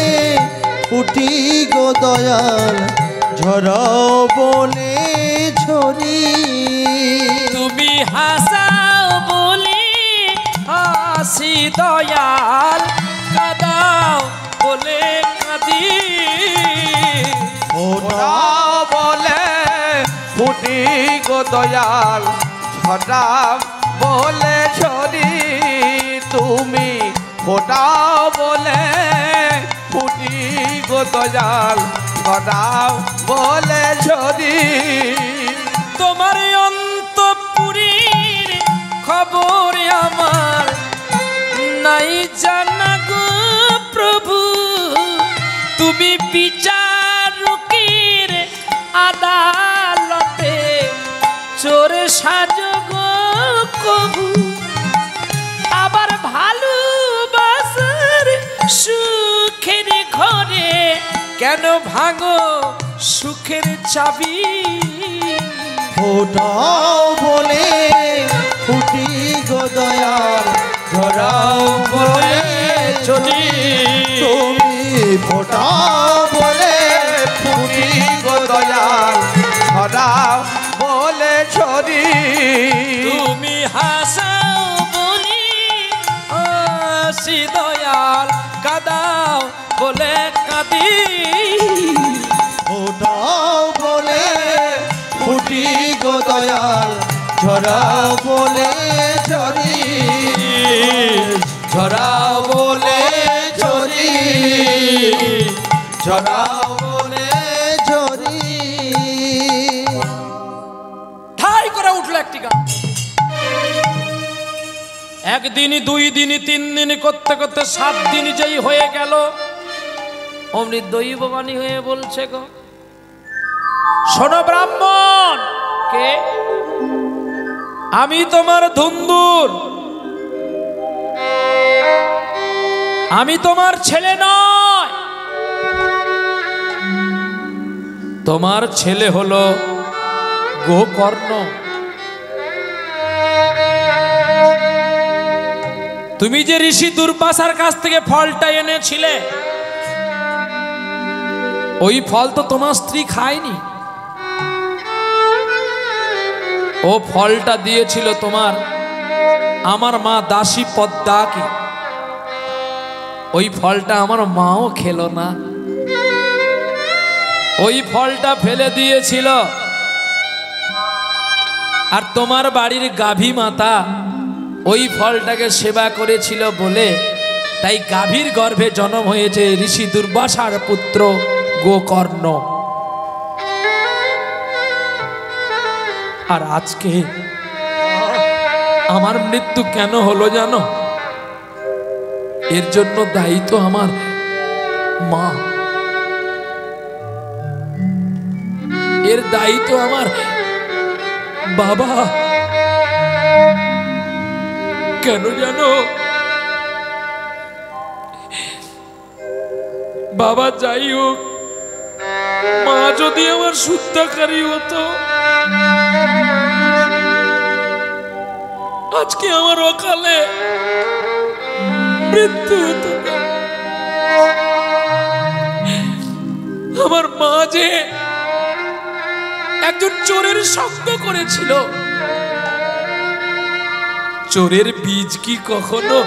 ফুটি গো দয়াল, ঝরাও বলে ঝরি। তুমি হাসাও বলে হাসি দয়াল, কাদাও বলে কাঁদি। ফোটাও বলে ফুটি গো দয়াল, ঝরাও বলে ঝরি। তুমি ফোটাও বলে ফুটি গো দয়াল, ঝরাও বলে ঝরি। তোমার অন্তঃপুরীর খবর আমার নাই জানা গো প্রভু। তুমি বিচারকের আদালতে চোর সাজো গো কবু। আবার ভালোবাসার সুখের ঘরে কেন ভাঙো সুখের চাবি। ফোটাও বলে ফুটি গো দয়াল, ঝরাও বলে ঝরি। তুমি ফোটাও বলে ফুটি গো দয়াল, ঝরাও বলে ঝরি। তুমি হাসাও বলি হাসি দয়াল, কাদাও বলে কাঁদি। ফোটাও বলে ফুটি গো দয়াল, ঝরাও বলে ঝরি। ঝরাও বলে ঝরি, ঝরাও বলে ঝরি। ঠাই করে উঠলো একটি গান। একদিন, 2 দিন, 3 দিন করতে করতে 7 দিন যেই হয়ে গেল, অমনি দৈববাণী হয়ে বলছে গো, শোনো ব্রাহ্মণ, কে? আমি তোমার ধুন্দুল, আমি তোমার ছেলে নয়। তোমার ছেলে হলো গোকর্ণ, তুমি যে ঋষি দুর্বাসার কাছ থেকে ফলটা এনেছিলে, ওই ফল তো তোমার স্ত্রী খায়নি। ও ফলটা দিয়েছিল তোমার আমার মা দাসী পদ্মাকে। ওই ফলটা আমার মাও খেলো না, ওই ফলটা ফেলে দিয়েছিল। আর তোমার বাড়ির গাভী মাতা ওই ফলটাকে সেবা করেছিল বলে তাই গাভীর গর্ভে জন্ম হয়েছে ঋষি দুর্বাসার পুত্র গোকর্ণ। আর আজকে আমার মৃত্যু কেন হলো জানো? এর জন্য দায়ী তো আমার মা, এর দায়ী তো আমার বাবা। কেন জানো? বাবা যাই হোক, মা যদি আমার শুদ্ধাকারী হতো, আজকে আমার অকালে মৃত্যু হতো না। আমার মা যে একজন চোরের সঙ্গ করেছিল, চোরের বীজ কি কখনো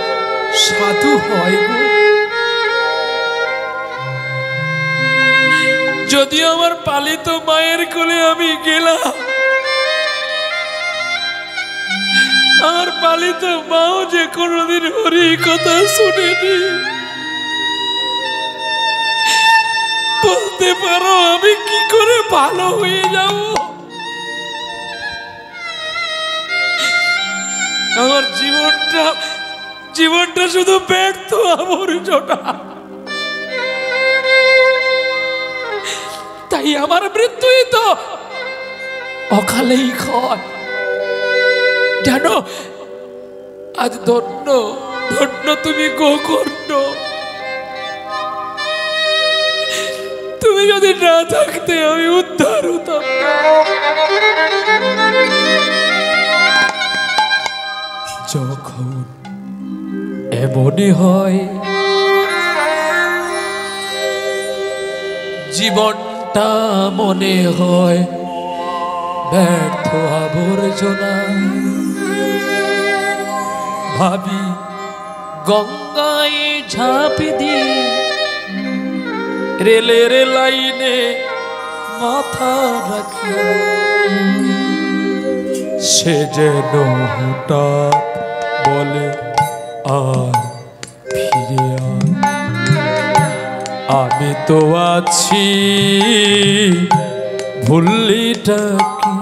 সাধু হয় গো? যদিও আমার পালিত মায়ের কোলে আমি গেলাম, আমার পালিত মাও যে কোনোদিন হরি কথা শুনেনি। বলতে পারো আমি কি করে ভালো হয়ে যাব? আমার জীবনটা শুধু ব্যর্থ আবর্জনা। তাই আমার মৃত্যুই তো অকালেই হয় জানো। আজ ধন্য ধন্য তুমি গোকর্ণ, তুমি যদি না থাকতে আমি উদ্ধার হতাম না। যখন এমনই হয় জীবনটা মনে হয় ব্যর্থ আবর্জনা, ভাবি গঙ্গায় ঝাঁপি দিয়ে রেলের লাইনে মাথা রাখি, সে যেন হঠাৎ বলে আর ফিরে আয়। আমি তো আছি ভুললিটা কি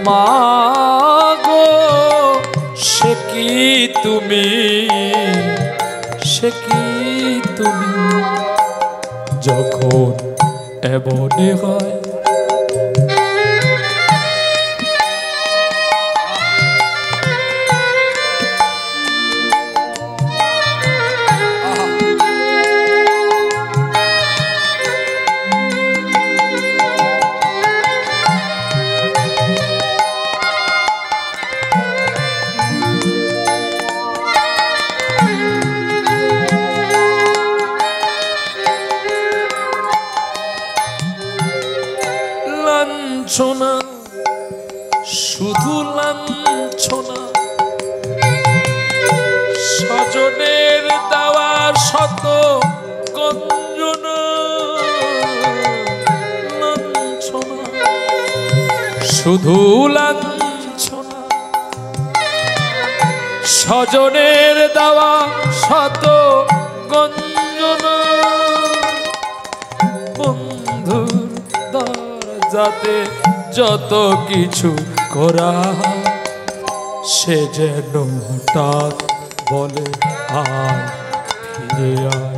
মা গো, সে কি তুমি, সে কি তুমি। যখন এমনই হয় লাঞ্ছনা, শুধু লাঞ্ছনা, স্বজনের দেওয়া শত গঞ্জনা। লাঞ্ছনা, শুধু লাঞ্ছনা, স্বজনের দেওয়া শত গঞ্জনা। বন্ধুর যাতে যত কিছু করা, সে যেন হঠাৎ বলে আর ফিরে আয়।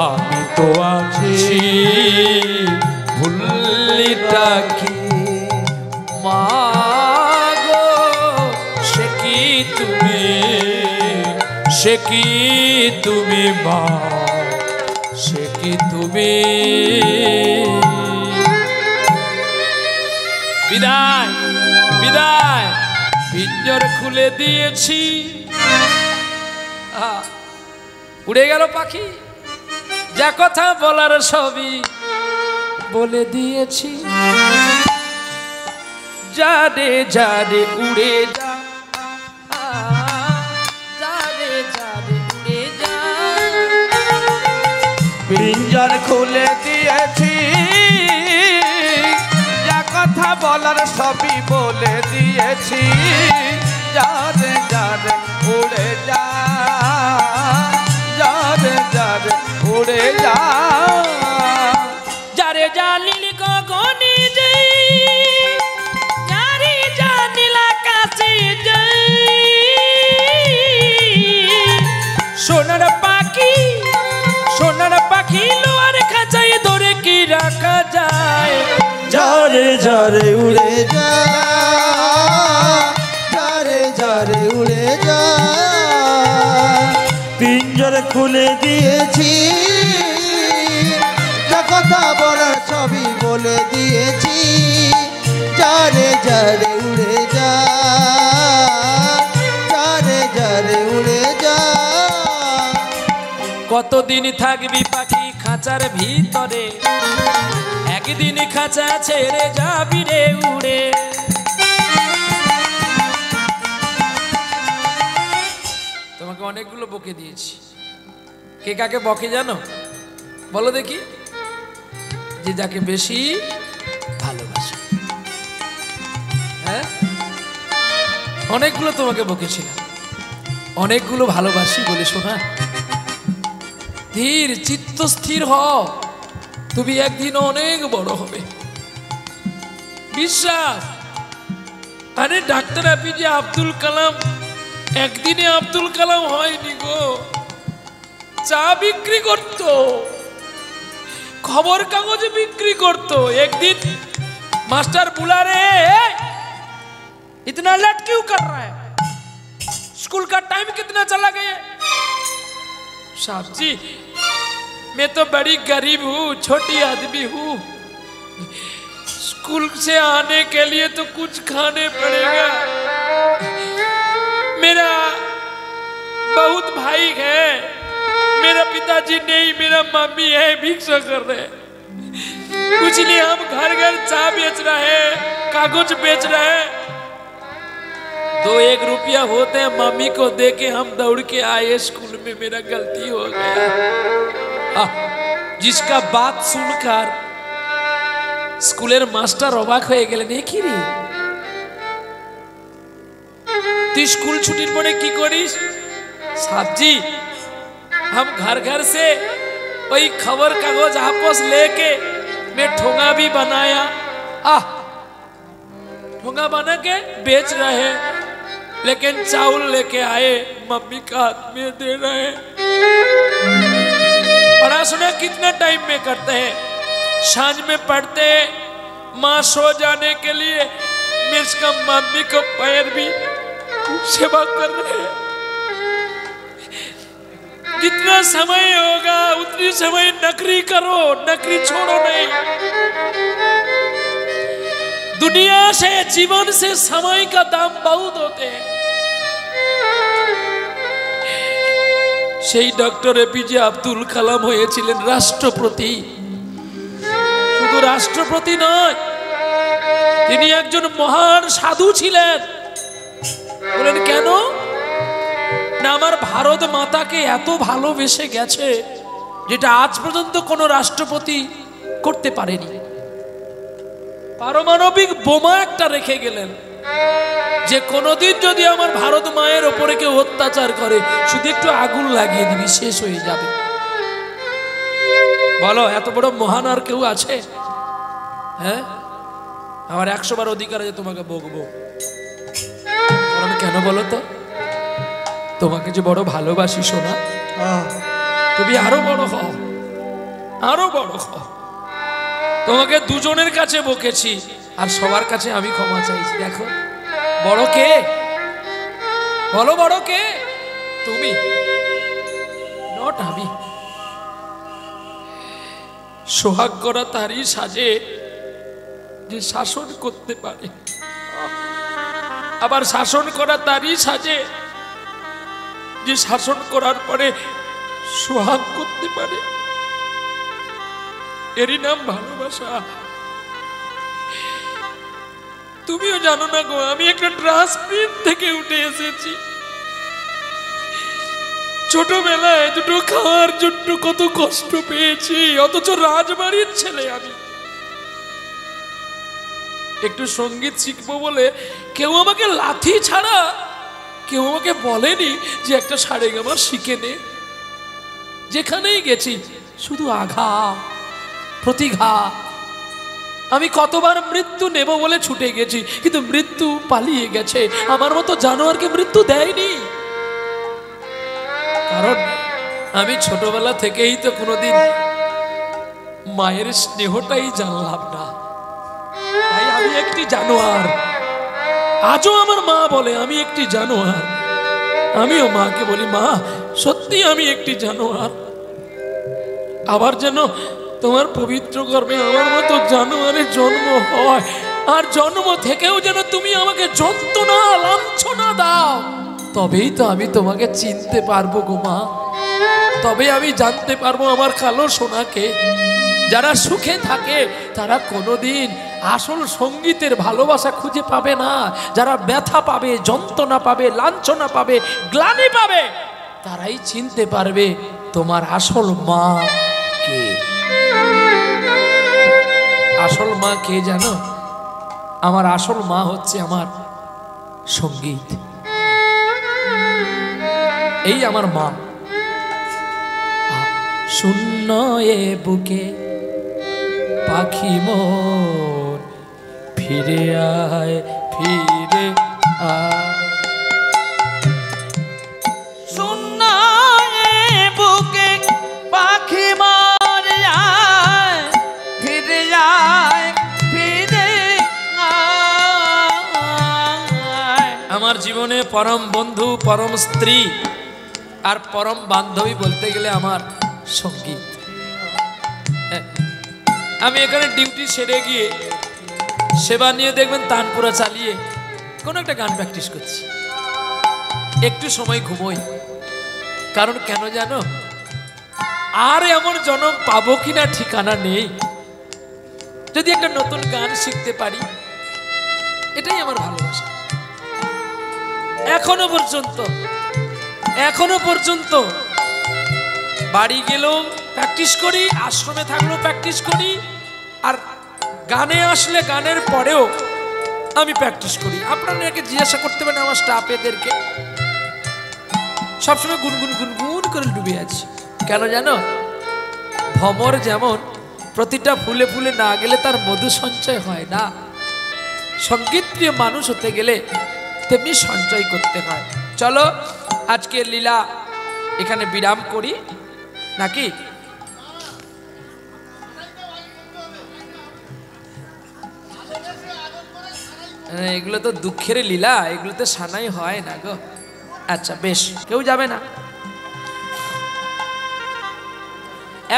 আমি তো আছি ভুললিটা কি মা গো, সে কি তুমি, সে কি তুমি মা, সে কি তুমি। বিদায় বিদায়, পিঞ্জর খুলে দিয়েছি। উড়ে গেল পাখি, যা কথা বলার সবই বলে দিয়েছি। যারে যারে উড়ে যা, যারে যারে উড়ে যা, পিঞ্জর খুলে দিয়েছি, যা কথা বলার সবই বলে দিয়েছি। যারে যারে উড়ে যা, যারে যারে উড়ে যা, যারে জানিল গগনে যাই, যারে জানিল আকাশে যাই, সোনার পাখি সোনার পাখি লোয়ার খাঁচায় ধরে কি রাখা যায়। যারে যারে উড়ে যা, যারে যারে উড়ে যা, পিঞ্জর খুলে দিয়েছি, যা কথা বলার সবই বলে দিয়েছি। যারে যারে উড়ে যা, যারে যারে উড়ে যা। কতদিন থাকবি পাখি খাঁচার ভিতরে, একদিন খাঁচা ছেড়ে যাবি রে উড়ে। তোমাকে অনেকগুলো বকে দিয়েছি, কে কাকে বকে জানো? বলো দেখি। যে যাকে বেশি ভালোবাসে। হ্যাঁ, অনেকগুলো তোমাকে বকেছিলাম, অনেকগুলো ভালোবাসি বলে। শোনা, ধীর চিত্ত স্থির হও, তুমি একদিন অনেক বড় হবে, বিশ্বাস। আরে ডাক্তার এপিজে আব্দুল কালাম একদিনে আব্দুল কালাম হয়নি গো। চা বিক্রি করত, খবর কাগজ বিক্রি করত। একদিন मास्टर बुला रहे हैं, इतना लेट क्यों कर रहा है, स्कूल का टाइम कितना चला गया। साहब जी मैं तो बड़ी गरीब हूँ, छोटी आदमी हूँ, स्कूल से आने के लिए तो कुछ खाने पड़ेगा। मेरा बहुत भाई है, मेरा पिताजी नहीं, मेरा मम्मी है, भिक्षा कर रहे हैं। कुछ नहीं, हम घर घर चाय बेच रहे हैं, कागज बेच रहे हैं। 2-1 रुपया होते हैं, मम्मी को दे के हम दौड़ के आए स्कूल में। मेरा गलती हो गया। जिसका बात सुनकर स्कूलेर मास्टर অবাক হয়ে গেলেন, এ কি রে তুই स्कूल छुट्टिर পরে কি করিস? साहब जी हम घर घर से वही खबर कागज आपस लेके मैं ठोंगा भी बनाया, ठोंगा बना के बेच रहे, लेकिन चावल लेके आए मम्मी का हाथ में दे रहे। पढ़ाशुना कितना टाइम में करते हैं, सांझ में पढ़ते, माँ सो जाने के लिए मैं इसका मम्मी को पैर भी सेवा कर रहे हैं। जितना समय होगा उतनी समय नौकरी करो, नौकरी छोड़ो नहीं। दुनिया से, जीवन से समय का दाम बहुत होते हैं। সেই ডক্টর এপিজে আব্দুল কালাম হয়েছিলেন রাষ্ট্রপতি। শুধু রাষ্ট্রপতি নয়, তিনি একজন মহান সাধু ছিলেন। বলেন কেন? না, আমার ভারত মাতাকে এত ভালোবেসে গেছে যেটা আজ পর্যন্ত কোনো রাষ্ট্রপতি করতে পারেনি। পারমাণবিক বোমা একটা রেখে গেলেন যে কোনোদিন যদি আমার ভারত মায়ের ওপরে কেউ অত্যাচার করে শুধু একটু আগুন লাগিয়ে দিবি, শেষ হয়ে যাবে। বলো এত বড় মহান আর কেউ আছে? হ্যাঁ, আমার 100 বার অধিকার আছে তোমাকে বকবো। কারণ কেন বলো তো? তোমাকে যে বড় ভালোবাসি সোনা, তুমি আরো বড় হও, আরো বড় হও। তোমাকে দুজনের কাছে বকেছি আর সবার কাছে আমি ক্ষমা চাইছি। দেখো বড় কে, বলো বড় কে? তুমি, নট আমি। সোহাগ করা তারই সাজে যে শাসন করতে পারে, আবার শাসন করা তারই সাজে যে শাসন করার পরে সোহাগ করতে পারে। এরই নাম ভালোবাসা। তুমিও জানো না গো, আমি একটা ট্রান্সপ্রিন থেকে উঠে এসেছি। ছোটবেলায় দুটো খাওয়ার জন্য কত কষ্ট পেয়েছি, অথচ রাজবাড়ির ছেলে আমি। একটু সঙ্গীত শিখবো বলে কেউ আমাকে লাথি ছাড়া কেউ আমাকে বলেনি যে একটা সারেগামা শিখে নে। যেখানেই গেছি শুধু আঘাত প্রতিঘাত। আমি কতবার মৃত্যু নেব বলে ছুটে গেছি, কিন্তু মৃত্যু পালিয়ে গেছে। আমার মতো জানোয়ারকে মৃত্যু দেয়নি, কারণ আমি ছোটবেলা থেকেই তো কোনোদিন মায়ের স্নেহটাই জানলাম না। তাই আমি একটি জানোয়ার। আজও আমার মা বলে আমি একটি জানোয়ার। আমিও মাকে বলি, মা সত্যি আমি একটি জানোয়ার। আবার যেন তোমার পবিত্র গর্ভে আমার মতো জানোয়ারের জন্ম হয়, আর জন্ম থেকেও যেন তুমি আমাকে যন্ত্রণা লাঞ্ছনা দাও। তবেই তো আমি তোমাকে চিনতে পারবো গো মা, তবে আমি জানতে পারবো আমার কালো সোনাকে। যারা সুখে থাকে তারা কোনোদিন আসল সঙ্গীতের ভালোবাসা খুঁজে পাবে না। যারা ব্যথা পাবে, যন্ত্রণা পাবে, লাঞ্ছনা পাবে, গ্লানি পাবে, তারাই চিনতে পারবে তোমার আসল মা কে। আসল মা কে জানো? আমার আসল মা হচ্ছে আমার সঙ্গীত। এই আমার মা। শূন্য এ বুকে পাখি মোর ফিরে আয়, ফিরে আয়। শূন্য এ বুকে পাখি মোর আয়, ফিরে আয়, ফিরে আয়। আমার জীবনে পরম বন্ধু, পরম স্ত্রী আর পরম বান্ধবী বলতে গেলে আমার সঙ্গীত। আমি এখানে ডিউটি সেরে গিয়ে সেবা নিয়ে দেখবেন তানপুরা চালিয়ে কোনো একটা গান প্র্যাকটিস করছি, একটু সময় ঘুমোই। কারণ কেন জানো? আর এমন জনম পাবো কিনা ঠিকানা নেই। যদি একটা নতুন গান শিখতে পারি, এটাই আমার ভালোবাসা। এখনো পর্যন্ত বাড়ি গেলেও প্র্যাকটিস করি, আশ্রমে থাকলেও প্র্যাকটিস করি, আর গানে আসলে গানের পরেও আমি প্র্যাকটিস করি। আপনাদেরকে জিজ্ঞাসা করতে পারেন আমার স্টাফেদেরকে, সবসময় গুনগুন গুনগুন করে ডুবে আছি। কেন জানো? ভ্রমর যেমন প্রতিটা ফুলে ফুলে না গেলে তার মধু সঞ্চয় হয় না, সঙ্গীত প্রিয় মানুষ হতে গেলে তেমনি সঞ্চয় করতে হয়। চলো আজকে লীলা এখানে বিরাম করি নাকি? এগুলো তো দুঃখের লীলা, এগুলো তো সানাই হয় না গো। আচ্ছা বেশ, কেউ যাবে না?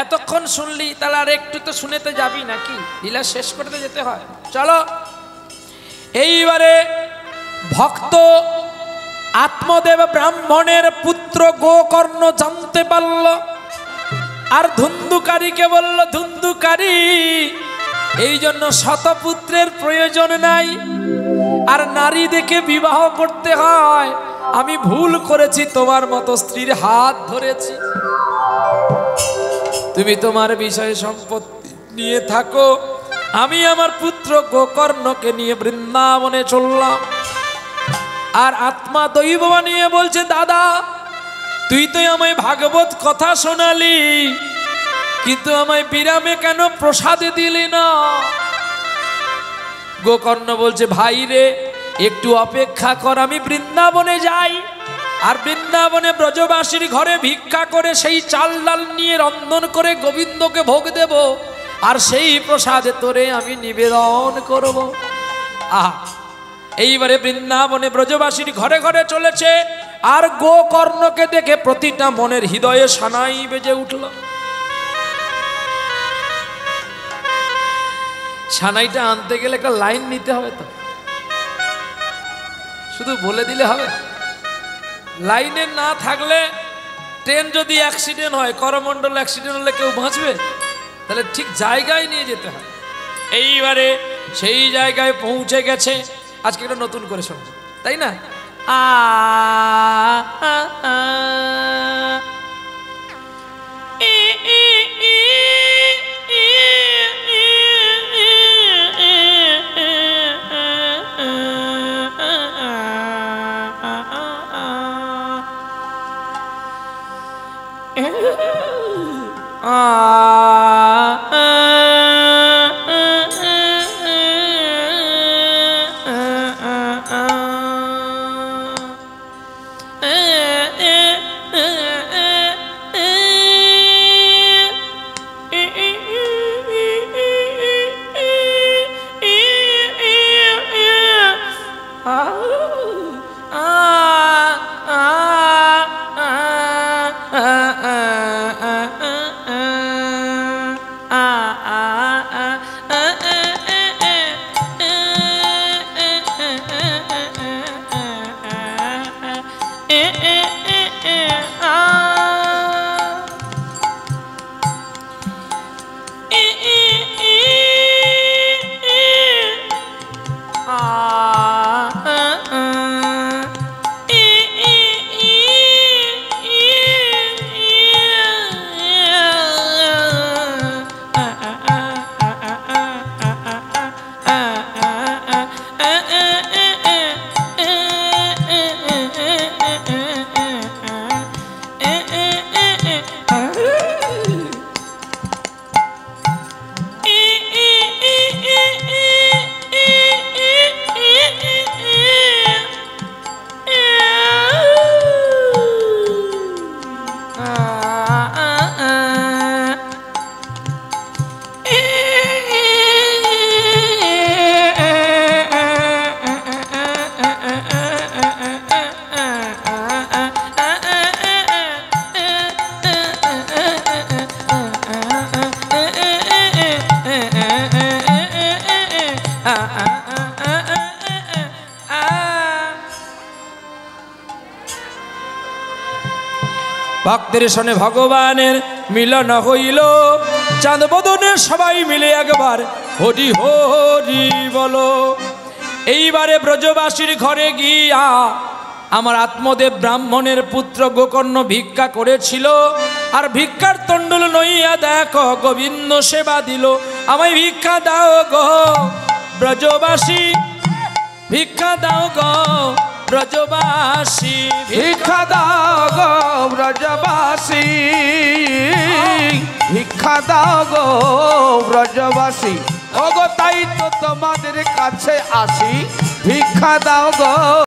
এতক্ষণ শুনলি, তাহলে আর একটু তো শুনেতে যাবি নাকি? লীলা শেষ করতে যেতে হয়। চলো এইবারে ভক্ত আত্মদেব ব্রাহ্মণের পুত্র গোকর্ণ জানতে পারল, আর ধুন্ধুকারীকে বলল, ধুন্ধুকারী এই জন্য শতপুত্রের প্রয়োজন নাই, আর নারী দেখে বিবাহ করতে হয়। আমি ভুল করেছি, তোমার মতো স্ত্রীর হাত ধরেছি। তুমি তোমার বিষয় সম্পত্তি নিয়ে থাকো, আমি আমার পুত্র গোকর্ণকে নিয়ে বৃন্দাবনে চললাম। আর আত্মা দৈব নিয়ে বলছে, দাদা তুই তো আমায় ভাগবত কথা শোনালি, কিন্তু আমায় বিরামে কেন প্রসাদে দিলি না? গোকর্ণ বলছে, ভাই রে একটু অপেক্ষা কর, আমি বৃন্দাবনে যাই, আর বৃন্দাবনে ব্রজবাসীর ঘরে ভিক্ষা করে সেই চাল ডাল নিয়ে রন্ধন করে গোবিন্দকে ভোগ দেব, আর সেই প্রসাদে তোরে আমি নিবেদন করব। আহা, এইবারে বৃন্দাবনে ব্রজবাসীর ঘরে ঘরে চলেছে, আর গোকর্ণকে দেখে প্রতিটা মনের হৃদয়ে সানাই বেজে উঠল। ছানাইটা আনতে গেলে একটা লাইন নিতে হবে তো, শুধু বলে দিলে হবে? লাইনে না থাকলে ট্রেন যদি অ্যাক্সিডেন্ট হয়, করমণ্ডল অ্যাক্সিডেন্ট হলে কেউ বাঁচবে? তাহলে ঠিক জায়গায় নিয়ে যেতে হয়। এইবারে সেই জায়গায় পৌঁছে গেছে। আজকে একটা নতুন করে শুনবো, তাই না? ভক্তের সনে ভগবানের মিলন হইল, চাঁদ বদনে সবাই মিলে একবার হরি হরি বলো। এইবারে ব্রজবাসীর ঘরে গিয়া আমার আত্মদেব ব্রাহ্মণের পুত্র গোকর্ণ ভিক্ষা করেছিল, আর ভিক্ষার তণ্ডুল নইয়া দেখো গোবিন্দ সেবা দিল। আমায় ভিক্ষা দাও গো ব্রজবাসী, ভিক্ষা দাও গো ব্রজবাসী, ভিক্ষা দাও গো ব্রজবাসী, ভিক্ষা দাও গো ব্রজবাসী। ওগো তাই তো তোমাদের কাছে আসি, ভিক্ষা দাও গো।